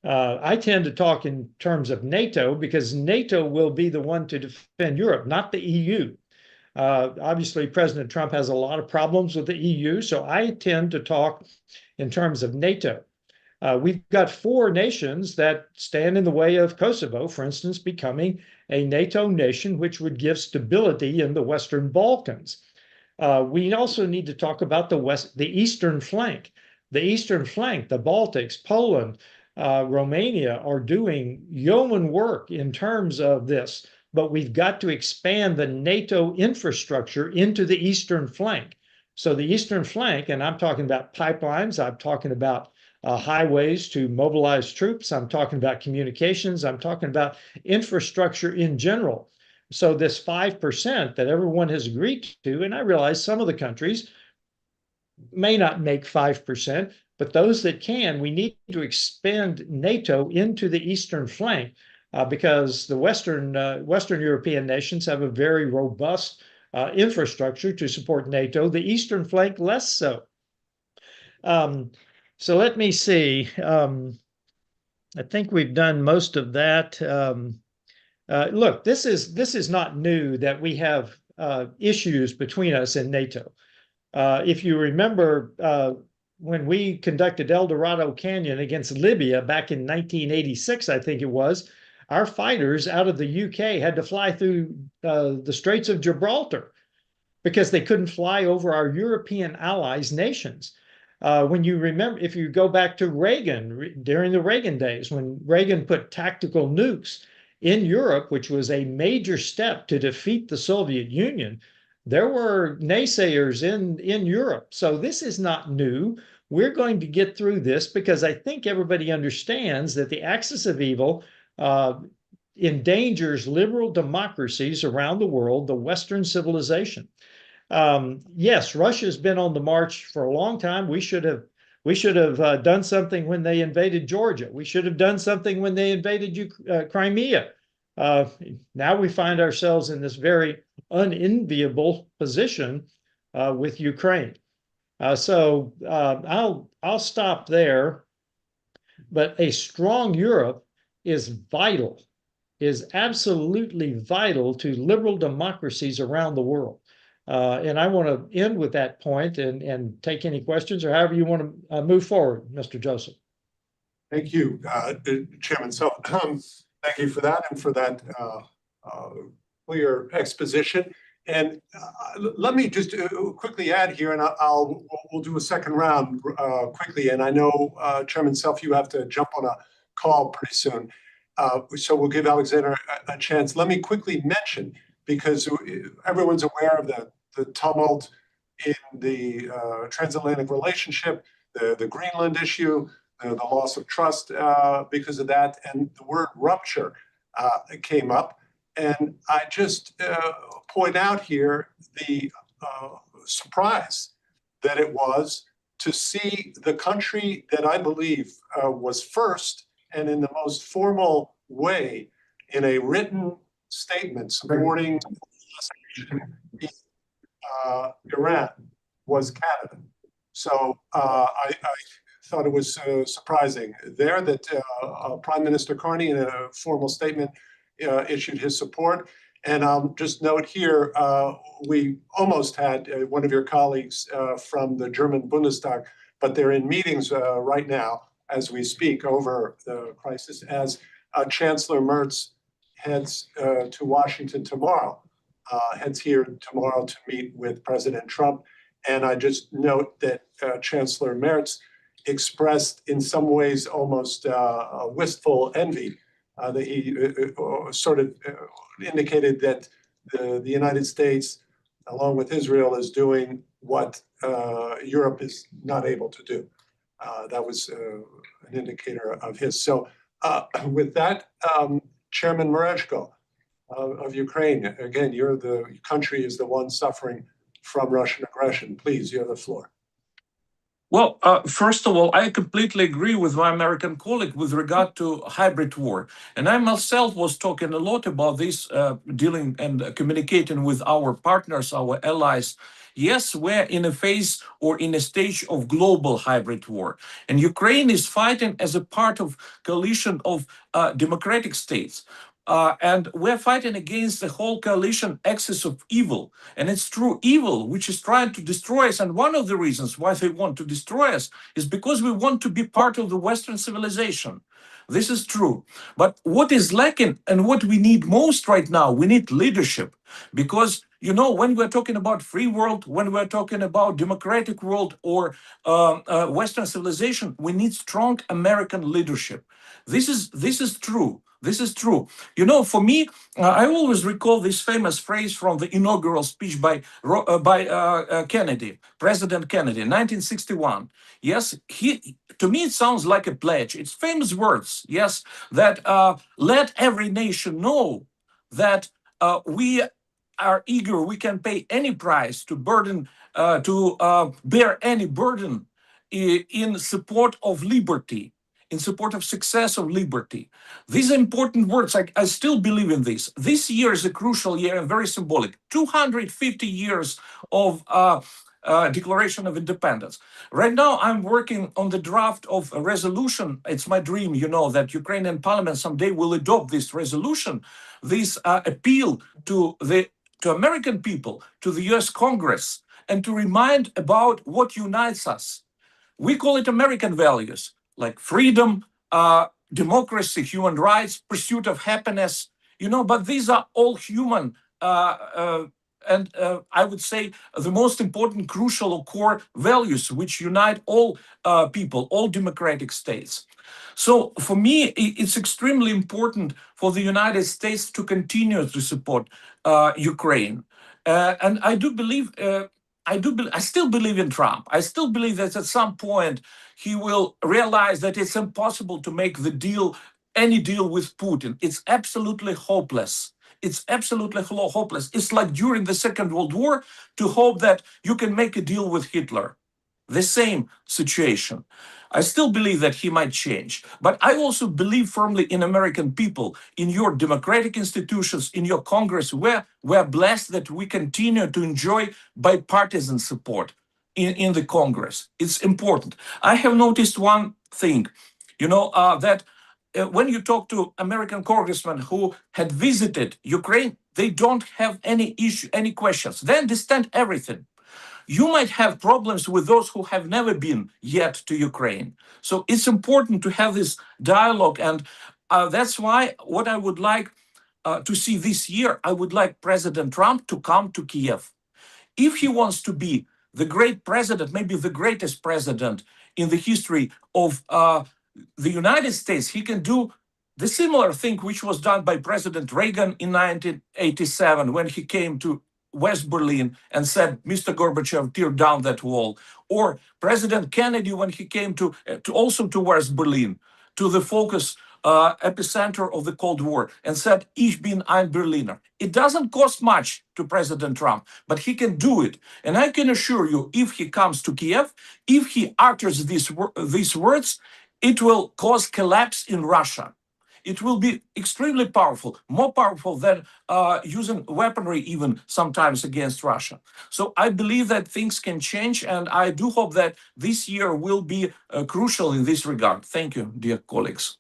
I tend to talk in terms of NATO because NATO will be the one to defend Europe, not the EU. Obviously, President Trump has a lot of problems with the EU, so I tend to talk in terms of NATO. We've got 4 nations that stand in the way of Kosovo, for instance, becoming a NATO nation, which would give stability in the Western Balkans. We also need to talk about the eastern flank. The eastern flank, the Baltics, Poland, Romania are doing yeoman work in terms of this, but we've got to expand the NATO infrastructure into the eastern flank. So the eastern flank, and I'm talking about pipelines, I'm talking about highways to mobilize troops, I'm talking about communications, I'm talking about infrastructure in general. So this 5% that everyone has agreed to, and I realize some of the countries may not make 5%, but those that can, we need to expand NATO into the eastern flank because the Western European nations have a very robust infrastructure to support NATO, the eastern flank less so. So let me see. I think we've done most of that. Look, this is not new that we have issues between us and NATO. If you remember, when we conducted El Dorado Canyon against Libya back in 1986, I think it was, our fighters out of the UK had to fly through the Straits of Gibraltar because they couldn't fly over our European allies' nations. When you remember, if you go back to Reagan, during the Reagan days, when Reagan put tactical nukes in Europe, which was a major step to defeat the Soviet Union, there were naysayers in Europe. So this is not new. We're going to get through this because I think everybody understands that the axis of evil endangers liberal democracies around the world, the Western civilization. Yes, Russia's been on the march for a long time. We should have done something when they invaded Georgia. We should have done something when they invaded Crimea. Now we find ourselves in this very unenviable position with Ukraine. So I'll stop there. But a strong Europe is vital, is absolutely vital to liberal democracies around the world. And I want to end with that point and take any questions or however you want to move forward, Mr. Joseph. Thank you, Chairman. So thank you for that and for that clear exposition. And let me just quickly add here, and we'll do a second round quickly. And I know, Chairman Self, you have to jump on a call pretty soon. So we'll give Oleksandar a chance. Let me quickly mention, because everyone's aware of the tumult in the transatlantic relationship, the Greenland issue, the loss of trust because of that, and the word rupture came up. And I just point out here the surprise that it was to see the country that I believe was first and in the most formal way in a written statement supporting Iran was Canada. So I thought it was surprising there that Prime Minister Carney in a formal statement issued his support. And I'll just note here, we almost had one of your colleagues from the German Bundestag, but they're in meetings right now as we speak over the crisis, as Chancellor Merz heads to Washington tomorrow, heads here tomorrow to meet with President Trump. And I just note that Chancellor Merz expressed in some ways almost a wistful envy that he sort of indicated that the United States, along with Israel, is doing what Europe is not able to do. That was an indicator of his. So with that, Chairman Merezhko of Ukraine, again, the country is the one suffering from Russian aggression. Please, you have the floor. Well, first of all, I completely agree with my American colleague with regard to hybrid war. And I myself was talking a lot about this, dealing and communicating with our partners, our allies. Yes, we're in a phase or in a stage of global hybrid war. And Ukraine is fighting as a part of coalition of democratic states. And we're fighting against the whole coalition axis of evil. And it's true evil, which is trying to destroy us. And one of the reasons why they want to destroy us is because we want to be part of the Western civilization. This is true. But what is lacking and what we need most right now, we need leadership. Because, you know, when we're talking about free world, when we're talking about democratic world or Western civilization, we need strong American leadership. This is true. This is true. You know, for me, I always recall this famous phrase from the inaugural speech by Kennedy, President Kennedy, 1961. Yes, to me, it sounds like a pledge. It's famous words, yes, that let every nation know that we are eager, we can pay any price to bear any burden in support of liberty in support of success of liberty. These are important words. I still believe in this. This year is a crucial year and very symbolic. 250 years of Declaration of Independence. Right now, I'm working on the draft of a resolution. It's my dream, you know, that Ukrainian parliament someday will adopt this resolution, this appeal to American people, to the US Congress, and to remind about what unites us. We call it American values, like freedom, democracy, human rights, pursuit of happiness, you know, but these are all human and I would say the most important, crucial or core values which unite all people, all democratic states. So for me, it's extremely important for the United States to continue to support Ukraine. And I do believe, I still believe in Trump. I still believe that at some point he will realize that it's impossible to make the deal, any deal with Putin. It's absolutely hopeless. It's absolutely hopeless. It's like during the Second World War to hope that you can make a deal with Hitler. The same situation. I still believe that he might change, but I also believe firmly in American people, in your democratic institutions, in your Congress, where we're blessed that we continue to enjoy bipartisan support in the Congress. It's important. I have noticed one thing, you know, that when you talk to American congressmen who had visited Ukraine, they don't have any issue, any questions. They understand everything. You might have problems with those who have never been yet to Ukraine. So it's important to have this dialogue. And that's why what I would like to see this year, I would like President Trump to come to Kiev. If he wants to be the great president, maybe the greatest president in the history of the United States, he can do the similar thing which was done by President Reagan in 1987 when he came to West Berlin and said, Mr. Gorbachev, tear down that wall. Or President Kennedy when he came to West Berlin, to the focus epicenter of the Cold War, and said, Ich bin ein Berliner. It doesn't cost much to President Trump, but he can do it. And I can assure you, if he comes to Kiev, if he utters these words, it will cause collapse in Russia. It will be extremely powerful, more powerful than using weaponry even sometimes against Russia. So I believe that things can change, and I do hope that this year will be crucial in this regard. Thank you, dear colleagues.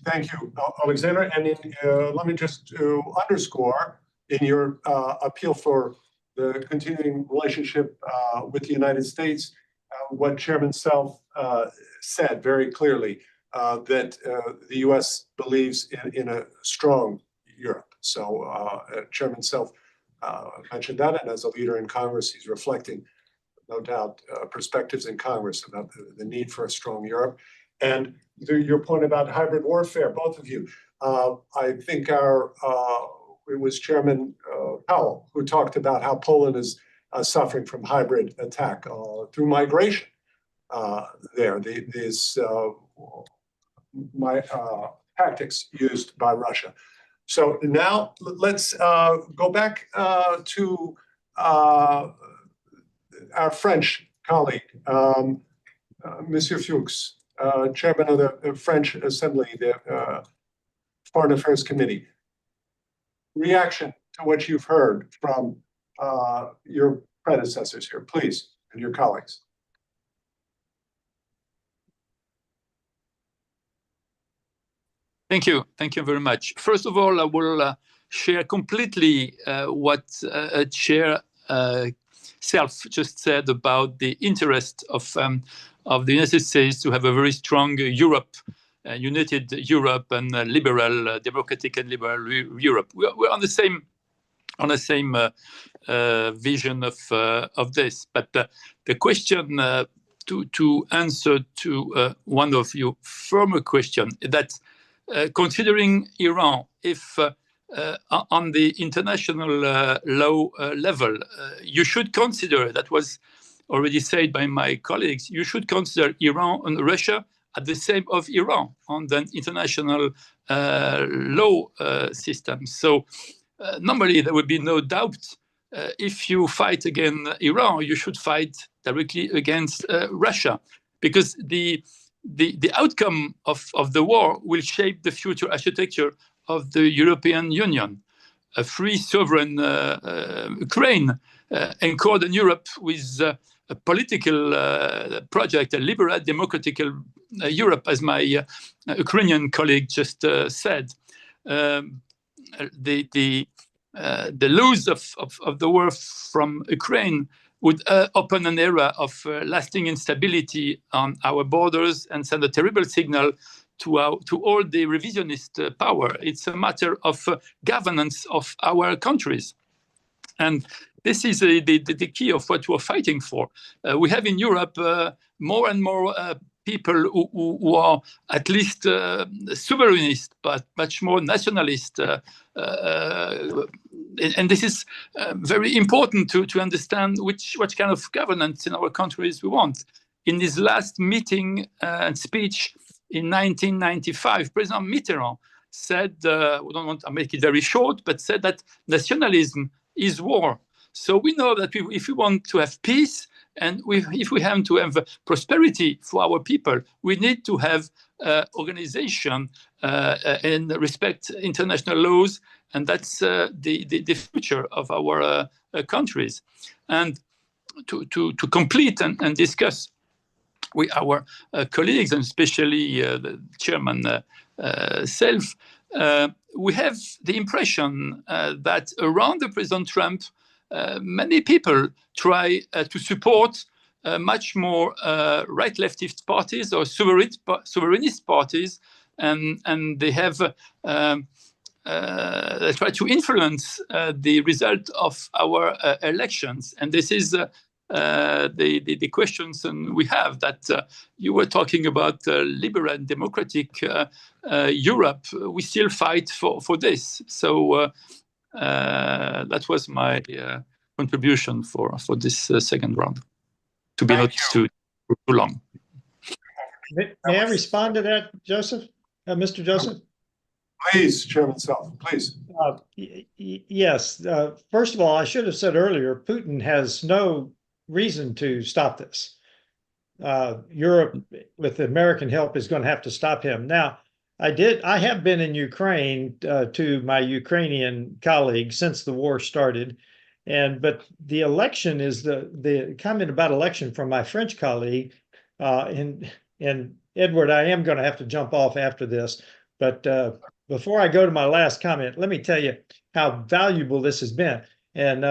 Thank you, Oleksandar. And let me just underscore in your appeal for the continuing relationship with the United States, what Chairman Self said very clearly, that the U.S. believes in a strong Europe. So Chairman Self mentioned that, and as a leader in Congress, he's reflecting, no doubt, perspectives in Congress about the need for a strong Europe. And your point about hybrid warfare, both of you, I think it was Chairman Paweł who talked about how Poland is suffering from hybrid attack through migration there. These tactics used by Russia. So now let's go back to our French colleague, Monsieur Fuchs, chairman of the French Assembly, the Foreign Affairs Committee. Reaction to what you've heard from your predecessors here, please, and your colleagues. Thank you. Thank you very much. First of all, I will share completely what Chair Self just said about the interest of the United States to have a very strong Europe, united Europe, and liberal, democratic and liberal Europe. We're on the same vision of this. But the question to answer to one of your former questions, that considering Iran, if on the international law level, you should consider, that was already said by my colleagues, you should consider Iran and Russia at the same of Iran on the international law system. So normally there would be no doubt if you fight against Iran, you should fight directly against Russia, because the the outcome of the war will shape the future architecture of the European Union. A free, sovereign Ukraine anchored in Europe with a political project, a liberal, democratic Europe, as my Ukrainian colleague just said. The loss of the war from Ukraine would open an era of lasting instability on our borders and send a terrible signal to all the revisionist power. It's a matter of governance of our countries. And this is the key of what we're fighting for. We have in Europe more and more people who are at least sovereignist, but much more nationalist. And this is very important to understand what kind of governance in our countries we want. In his last meeting and speech in 1995, President Mitterrand said, we don't want to make it very short, but said that nationalism is war. So we know that if we want to have peace, and if we have to have prosperity for our people, we need to have organization and respect international laws, and that's the future of our countries. And to complete and discuss with our colleagues, and especially the chairman self, we have the impression that around the President Trump, many people try to support much more right-leftist parties or sovereignist parties, and they have they try to influence the result of our elections. And this is the questions we have, that you were talking about liberal and democratic Europe. We still fight for this. So that was my contribution for this second round. To be not too long. May I respond to that, Joseph? Mr. Joseph? Please, Chairman Self, please. Yes. First of all, I should have said earlier, Putin has no reason to stop this. Europe, with American help, is going to have to stop him. Now, I have been in Ukraine to my Ukrainian colleagues since the war started. But the election is the comment about election from my French colleague. And Edward, I am going to have to jump off after this. But before I go to my last comment, let me tell you how valuable this has been. And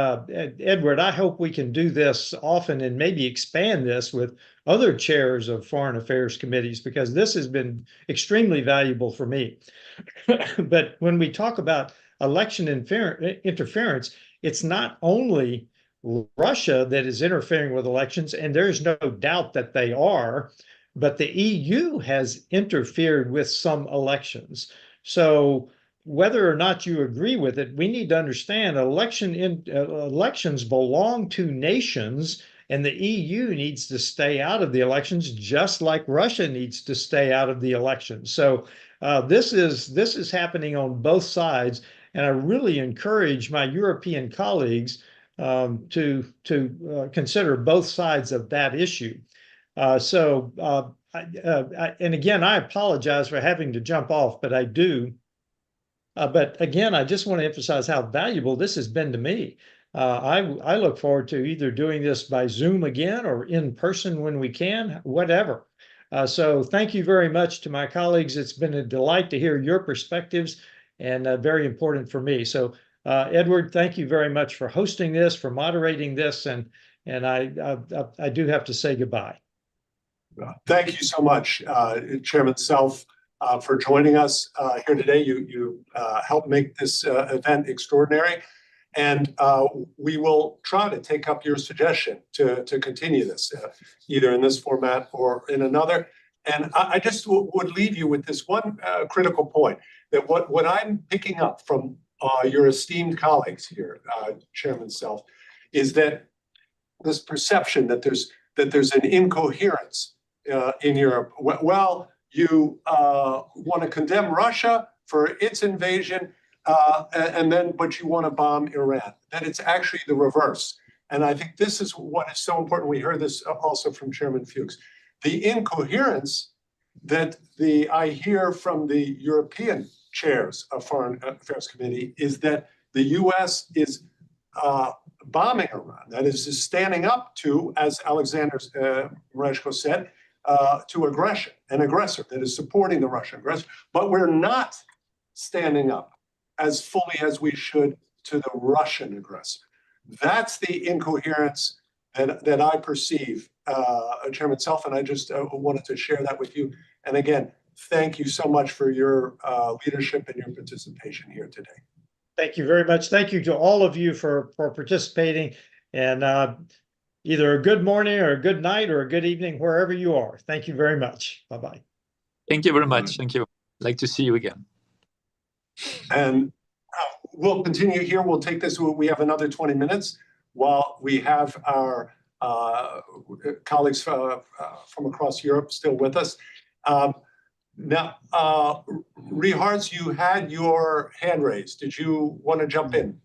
Edward, I hope we can do this often and maybe expand this with other chairs of foreign affairs committees, because this has been extremely valuable for me. But when we talk about election interference, it's not only Russia that is interfering with elections, and there's no doubt that they are, but the EU has interfered with some elections. So whether or not you agree with it, we need to understand elections belong to nations, and the EU needs to stay out of the elections, just like Russia needs to stay out of the elections. So this is happening on both sides, and I really encourage my European colleagues to consider both sides of that issue. And again, I apologize for having to jump off, but I do. But again, I just want to emphasize how valuable this has been to me. I look forward to either doing this by Zoom again or in person when we can, whatever. So thank you very much to my colleagues. It's been a delight to hear your perspectives, and very important for me. So Edward, thank you very much for hosting this, for moderating this, and I do have to say goodbye. Thank you so much, Chairman Self, for joining us here today. You helped make this event extraordinary, and we will try to take up your suggestion to continue this, either in this format or in another. And I just would leave you with this one critical point, that what I'm picking up from your esteemed colleagues here, Chairman Self, is that this perception that there's an incoherence in Europe. Well, you want to condemn Russia for its invasion, but you want to bomb Iran. That it's actually the reverse. And I think this is what is so important. We heard this also from Chairman Fuchs. The incoherence that I hear from the European chairs of Foreign Affairs Committee is that the U.S. is bombing Iran, that is standing up to, as Oleksandar Merezhko said, to aggression, an aggressor that is supporting the Russian aggressor. But we're not standing up as fully as we should to the Russian aggressor. That's the incoherence that I perceive, Chairman Self, and I just wanted to share that with you. And again, thank you so much for your leadership and your participation here today. Thank you very much. Thank you to all of you for participating, and either a good morning or a good night or a good evening, wherever you are. Thank you very much. Bye-bye. Thank you very much. Thank you. I'd like to see you again. And we'll continue here. We'll take this. We have another 20 minutes while we have our colleagues from across Europe still with us. Now, Rihards, you had your hand raised. Did you want to jump in?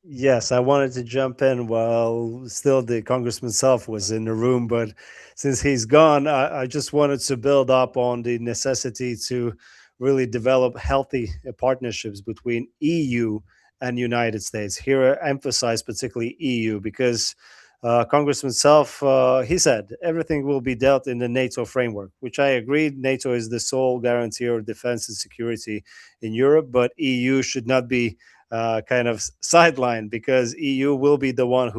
Yes, I wanted to jump in while still the Congressman Self was in the room, but since he's gone, I just wanted to build up on the necessity to really develop healthy partnerships between EU and United States. Here, I emphasize particularly EU because Congressman Self, he said everything will be dealt in the NATO framework, which I agree. NATO is the sole guarantor of defense and security in Europe, but EU should not be kind of sidelined, because EU will be the one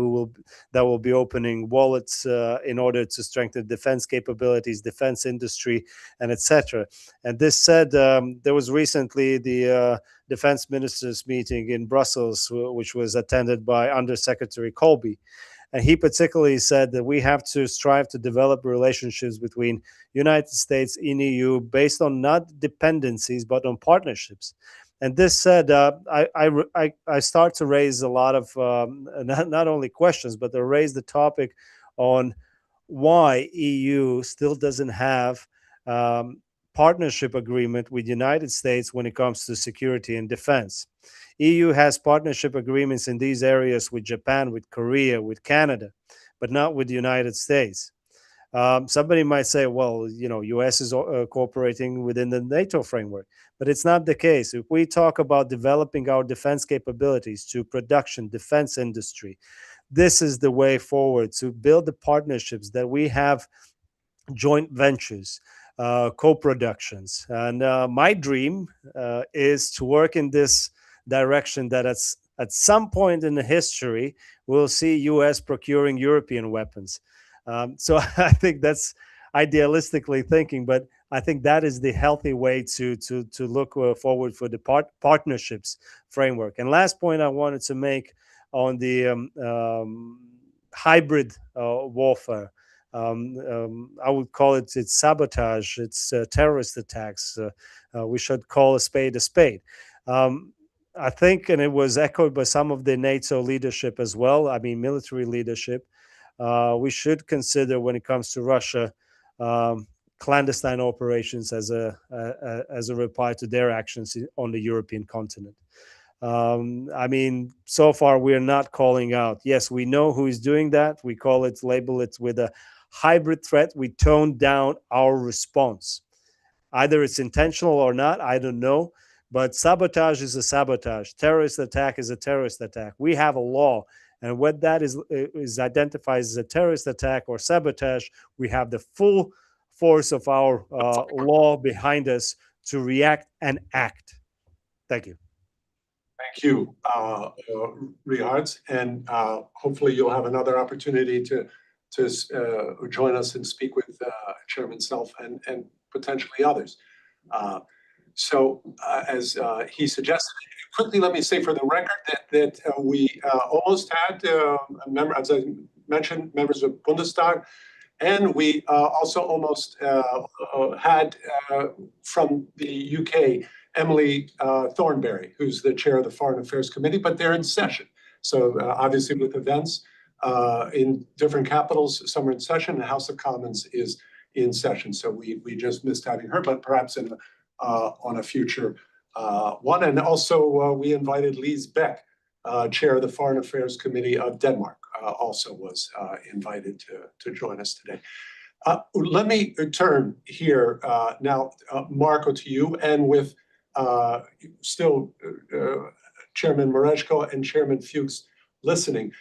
that will be opening wallets in order to strengthen defense capabilities, defense industry, and etc. And this said, there was recently the defense ministers meeting in Brussels, which was attended by Undersecretary Colby. And he particularly said that we have to strive to develop relationships between United States and EU based on not dependencies, but on partnerships. And this said, I start to raise a lot of not only questions, but to raise the topic on why EU still doesn't have partnership agreement with the United States when it comes to security and defense. EU has partnership agreements in these areas with Japan, with Korea, with Canada, but not with the United States. Somebody might say, well, you know, US is cooperating within the NATO framework, but it's not the case. If we talk about developing our defense capabilities to production, defense industry, this is the way forward to build the partnerships that we have, joint ventures, co-productions. And my dream is to work in this direction, that at some point in the history, we'll see US procuring European weapons. So I think that's idealistically thinking, but I think that is the healthy way to look forward for the partnerships framework. And last point I wanted to make on the hybrid warfare. I would call it's sabotage, it's terrorist attacks. We should call a spade a spade. I think, and it was echoed by some of the NATO leadership as well, I mean military leadership, we should consider, when it comes to Russia, clandestine operations as a reply to their actions on the European continent. I mean, so far we're not calling out. Yes, we know who is doing that. We label it with a hybrid threat. We tone down our response. Either it's intentional or not, I don't know. But sabotage is a sabotage. Terrorist attack is a terrorist attack. We have a law. And when that is identified as a terrorist attack or sabotage, we have the full force of our law behind us to react and act. Thank you. Thank you, Rihards. And hopefully you'll have another opportunity to join us and speak with Chairman Self and potentially others. So as he suggested, quickly let me say for the record that we almost had, as I mentioned, members of Bundestag, and we also almost had from the UK, Emily Thornberry, who's the chair of the Foreign Affairs Committee, but they're in session. So obviously with events in different capitals, some are in session, and the House of Commons is in session. So we just missed having her, but perhaps on a future one. And also we invited Lise Beck, chair of the Foreign Affairs Committee of Denmark, also was invited to join us today. Let me turn here now, Marko, to you, and with still Chairman Merezhko and Chairman Fuchs listening.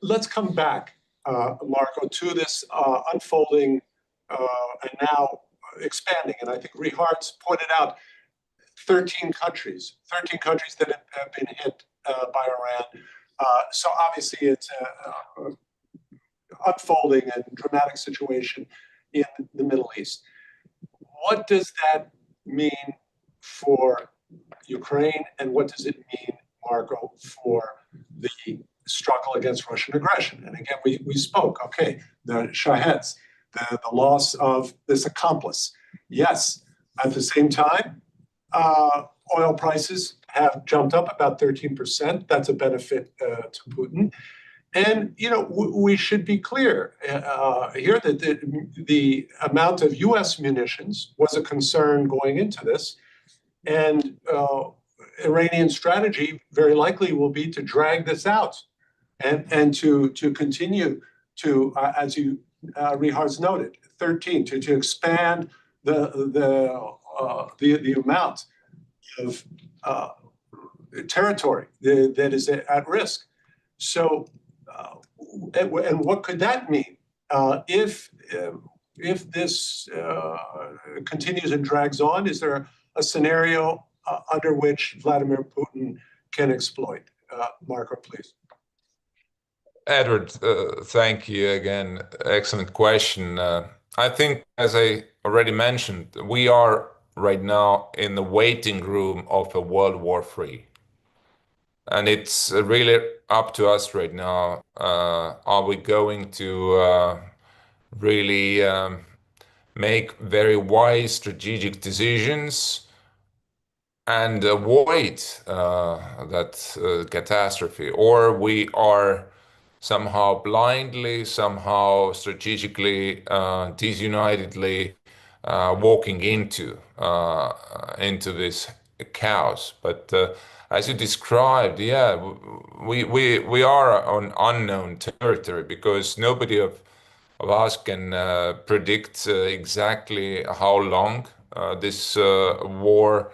Let's come back, Marko, to this unfolding and now expanding. And I think Rihards pointed out 13 countries that have been hit by Iran. So obviously it's an unfolding and dramatic situation in the Middle East. What does that mean for Ukraine, and what does it mean, Marko, for the struggle against Russian aggression? And again, we spoke, okay, the Shaheds, the loss of this accomplice. Yes, at the same time, oil prices have jumped up about 13%. That's a benefit to Putin. And, you know, we should be clear here that the amount of US munitions was a concern going into this. And Iranian strategy very likely will be to drag this out and to continue to, as you Rihards noted, 13, to expand the amount of territory that is at risk. So, and what could that mean if this continues and drags on? Is there a scenario under which Vladimir Putin can exploit? Marko, please. Edward, thank you again. Excellent question. I think, as I already mentioned, we are right now in the waiting room of a World War III. And it's really up to us right now. Are we going to really make very wise strategic decisions and avoid that catastrophe? Or we are somehow blindly, somehow strategically, disunitedly walking into this chaos. But as you described, yeah, we are on unknown territory because nobody of us can predict exactly how long this war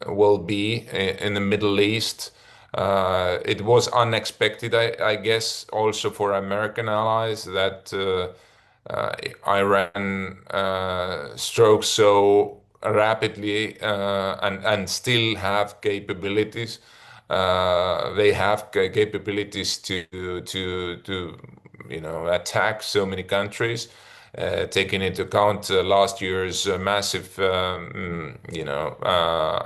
will be in the Middle East. It was unexpected, I guess, also for American allies that Iran strokes so rapidly and still have capabilities. They have capabilities to attack so many countries. Taking into account last year's massive,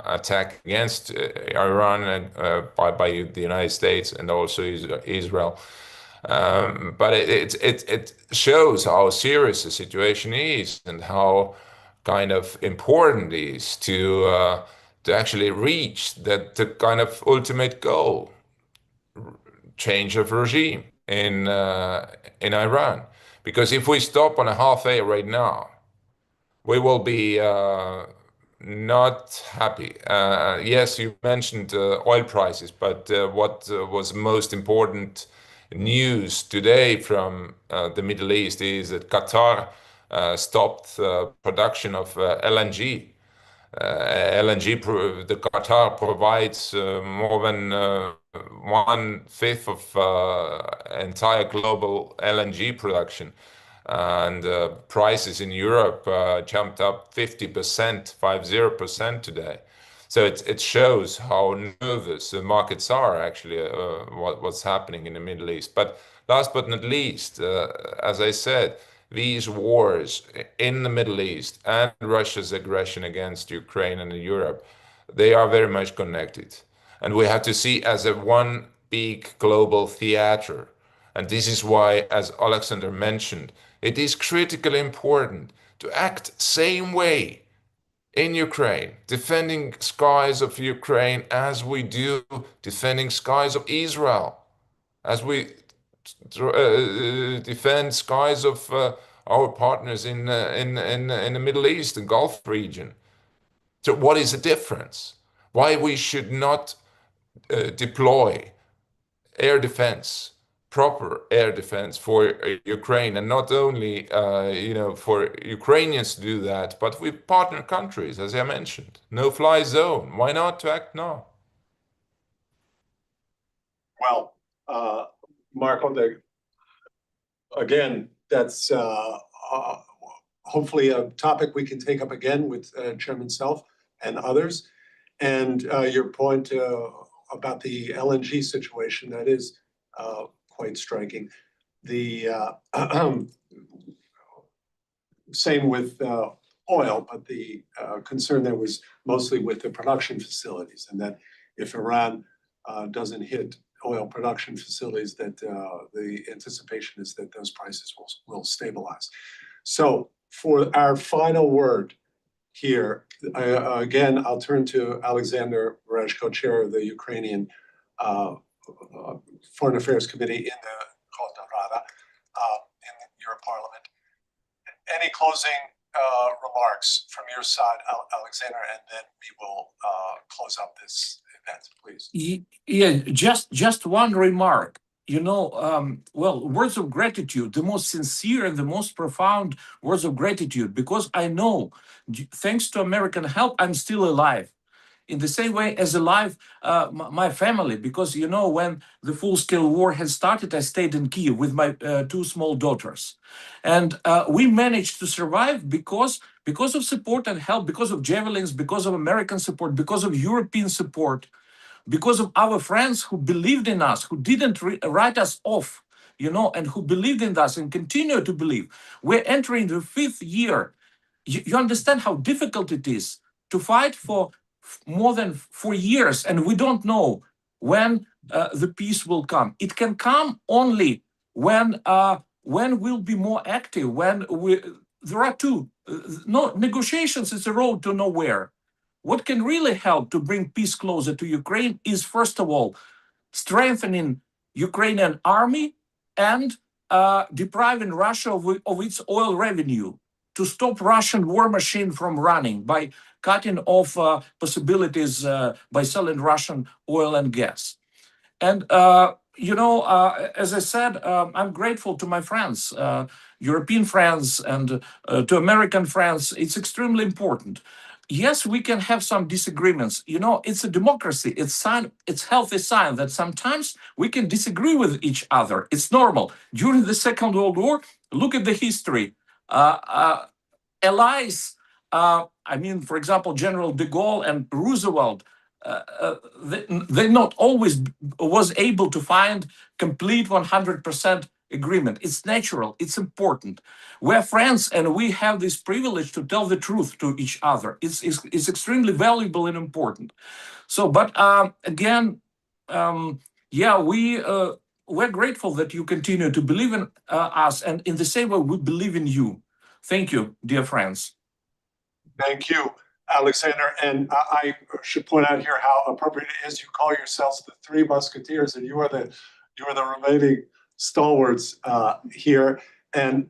attack against Iran by the United States and also Israel. But it shows how serious the situation is and how kind of important it is to actually reach the kind of ultimate goal, change of regime in Iran. Because if we stop on a halfway right now, we will be not happy. Yes, you mentioned oil prices, but what was most important news today from the Middle East is that Qatar stopped production of LNG. The Qatar provides more than 1/5 of entire global LNG production, and prices in Europe jumped up 50% today. So it shows how nervous the markets are actually what's happening in the Middle East. But last but not least, as I said, these wars in the Middle East and Russia's aggression against Ukraine and Europe, they are very much connected. And we have to see as a one big global theater. And this is why, as Oleksandar mentioned, it is critically important to act same way in Ukraine, defending skies of Ukraine as we do defending skies of Israel, as we defend skies of our partners in the Middle East and Gulf region. So what is the difference? Why we should not deploy air defense proper air defense for Ukraine, and not only for Ukrainians to do that, but with partner countries, as I mentioned. No-fly zone. Why not to act now? Well, Marko, again, that's hopefully a topic we can take up again with Chairman Self and others. And your point about the LNG situation, that is quite striking. The same with oil, but the concern there was mostly with the production facilities, and that if Iran doesn't hit oil production facilities, that the anticipation is that those prices will stabilize. So for our final word here, again, I'll turn to Oleksandar Merezhko, chair of the Ukrainian Foreign Affairs Committee in the Rada in your parliament. Any closing remarks from your side, Oleksandar, and then we will close up this event, please. Yeah, just one remark. Well, words of gratitude, the most sincere and the most profound words of gratitude, because I know, thanks to American help, I'm still alive. In the same way as alive my family, because when the full-scale war had started, I stayed in Kiev with my two small daughters, and we managed to survive because of support and help, because of javelins, because of American support, because of European support, because of our friends who believed in us, who didn't write us off, and who believed in us and continue to believe. We're entering the 5th year. You understand how difficult it is to fight for more than 4 years, and we don't know when the peace will come. It can come only when we'll be more active. There are no negotiations. Is a road to nowhere. What can really help to bring peace closer to Ukraine is, first of all, strengthening Ukrainian army and depriving Russia of its oil revenue, to stop Russian war machine from running by cutting off possibilities by selling Russian oil and gas. And, as I said, I'm grateful to my friends, European friends, and to American friends. It's extremely important. Yes, we can have some disagreements. It's a democracy. It's healthy sign that sometimes we can disagree with each other. It's normal. During the Second World War, look at the history. Allies, for example, General de Gaulle and Roosevelt, they not always was able to find complete 100% agreement. It's natural, it's important. We're friends and we have this privilege to tell the truth to each other. It's extremely valuable and important. So, but again, we're grateful that you continue to believe in us, and in the same way, we believe in you. Thank you, dear friends. Thank you, Oleksandar. And I should point out here how appropriate it is. You call yourselves the Three Musketeers, and you are the remaining stalwarts here. And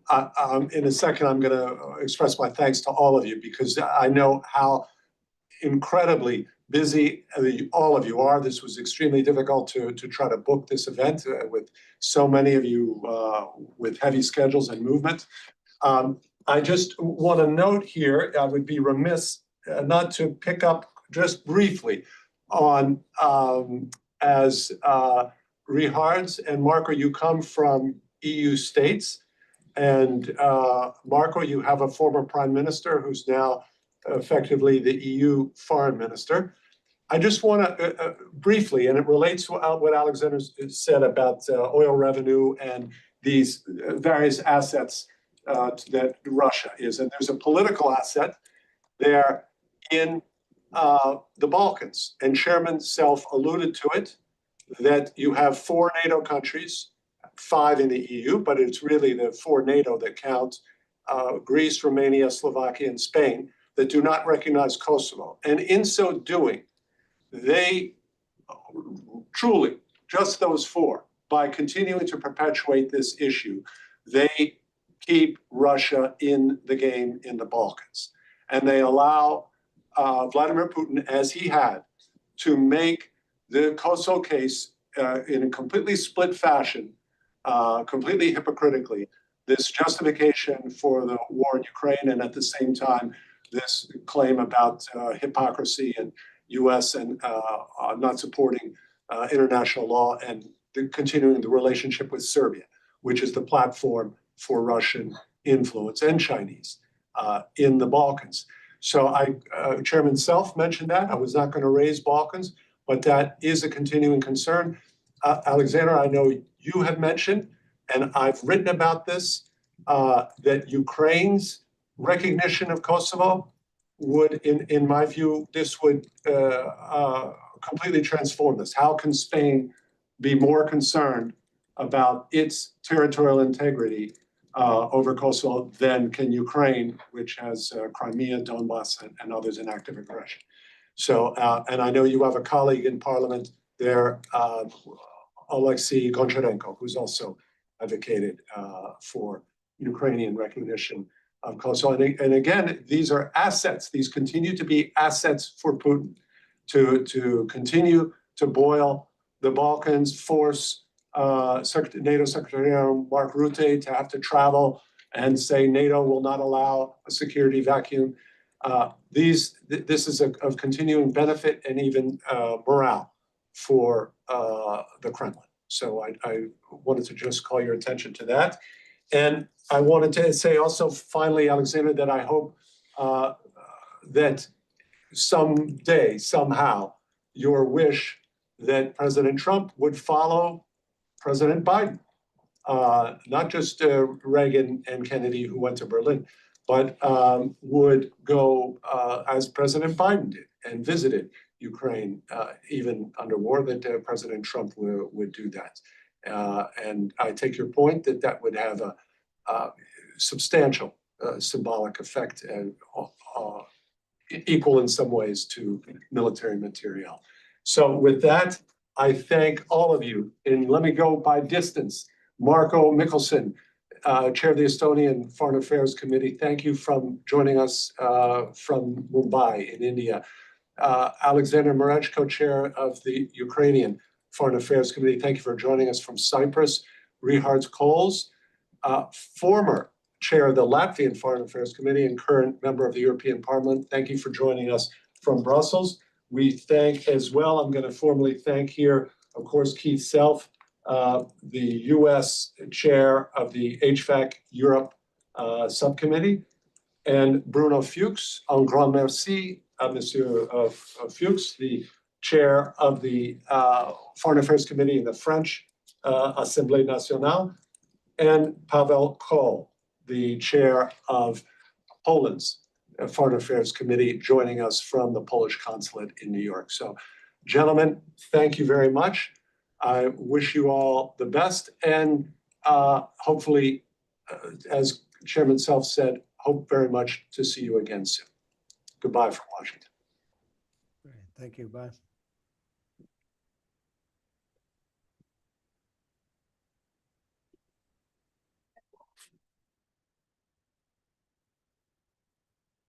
in a second, I'm going to express my thanks to all of you, because I know how incredibly busy all of you are. This was extremely difficult to try to book this event with so many of you with heavy schedules and movement. I just want to note here, I would be remiss not to pick up just briefly on, as Rihards and Marko, you come from EU states, and Marko, you have a former prime minister who's now effectively the EU foreign minister. I just want to briefly, and it relates to what Oleksandar said about oil revenue and these various assets that Russia is. And there's a political asset there in the Balkans. And Chairman Self alluded to it, that you have 4 NATO countries, 5 in the EU, but it's really the 4 NATO that count, Greece, Romania, Slovakia, and Spain, that do not recognize Kosovo. And in so doing, they truly, just those 4, by continuing to perpetuate this issue, they keep Russia in the game in the Balkans. And they allow Vladimir Putin, as he had, to make the Kosovo case in a completely split fashion completely hypocritically, this justification for the war in Ukraine, and at the same time, this claim about hypocrisy and U.S. and not supporting international law and continuing the relationship with Serbia, which is the platform for Russian influence and Chinese in the Balkans. So Chairman Self mentioned that. I was not going to raise Balkans, but that is a continuing concern. Oleksandar, I know you have mentioned, and I've written about this, that Ukraine's recognition of Kosovo would, in my view, this would completely transform this. How can Spain be more concerned about its territorial integrity over Kosovo than can Ukraine, which has Crimea, Donbass, and others in active aggression? So, and I know you have a colleague in Parliament there, Oleksandar Goncharenko, who's also advocated for Ukrainian recognition of Kosovo. And again, these are assets. These continue to be assets for Putin to continue to boil the Balkans, force NATO Secretary Mark Rutte to have to travel and say NATO will not allow a security vacuum. This is of continuing benefit and even morale for the Kremlin. So I wanted to just call your attention to that. And I wanted to say also, finally, Oleksandar, that I hope that someday, somehow, your wish that President Trump would follow President Biden, not just Reagan and Kennedy, who went to Berlin, but would go as President Biden did and visited Ukraine, even under war, that President Trump would do that. And I take your point that that would have a substantial symbolic effect and equal in some ways to military materiel. So with that, I thank all of you. And let me go by distance. Marko Mihkelson, Chair of the Estonian Foreign Affairs Committee, thank you for joining us from Mumbai in India. Oleksandar Merezhko, Chair of the Ukrainian Foreign Affairs Committee, thank you for joining us from Cyprus. Rihards Kols, former Chair of the Latvian Foreign Affairs Committee and current member of the European Parliament, thank you for joining us from Brussels. We thank as well, I'm going to formally thank here, of course, Keith Self, the U.S. Chair of the HFAC Europe Subcommittee, and Bruno Fuchs, un grand merci, Monsieur Fuchs, the Chair of the Foreign Affairs Committee in the French Assemblée Nationale, and Paweł Kols, the Chair of Poland's Foreign Affairs Committee, joining us from the Polish Consulate in New York. So, gentlemen, thank you very much. I wish you all the best, and hopefully, as Chairman Self said, hope very much to see you again soon. Goodbye from Washington. Great. Thank you. Bye.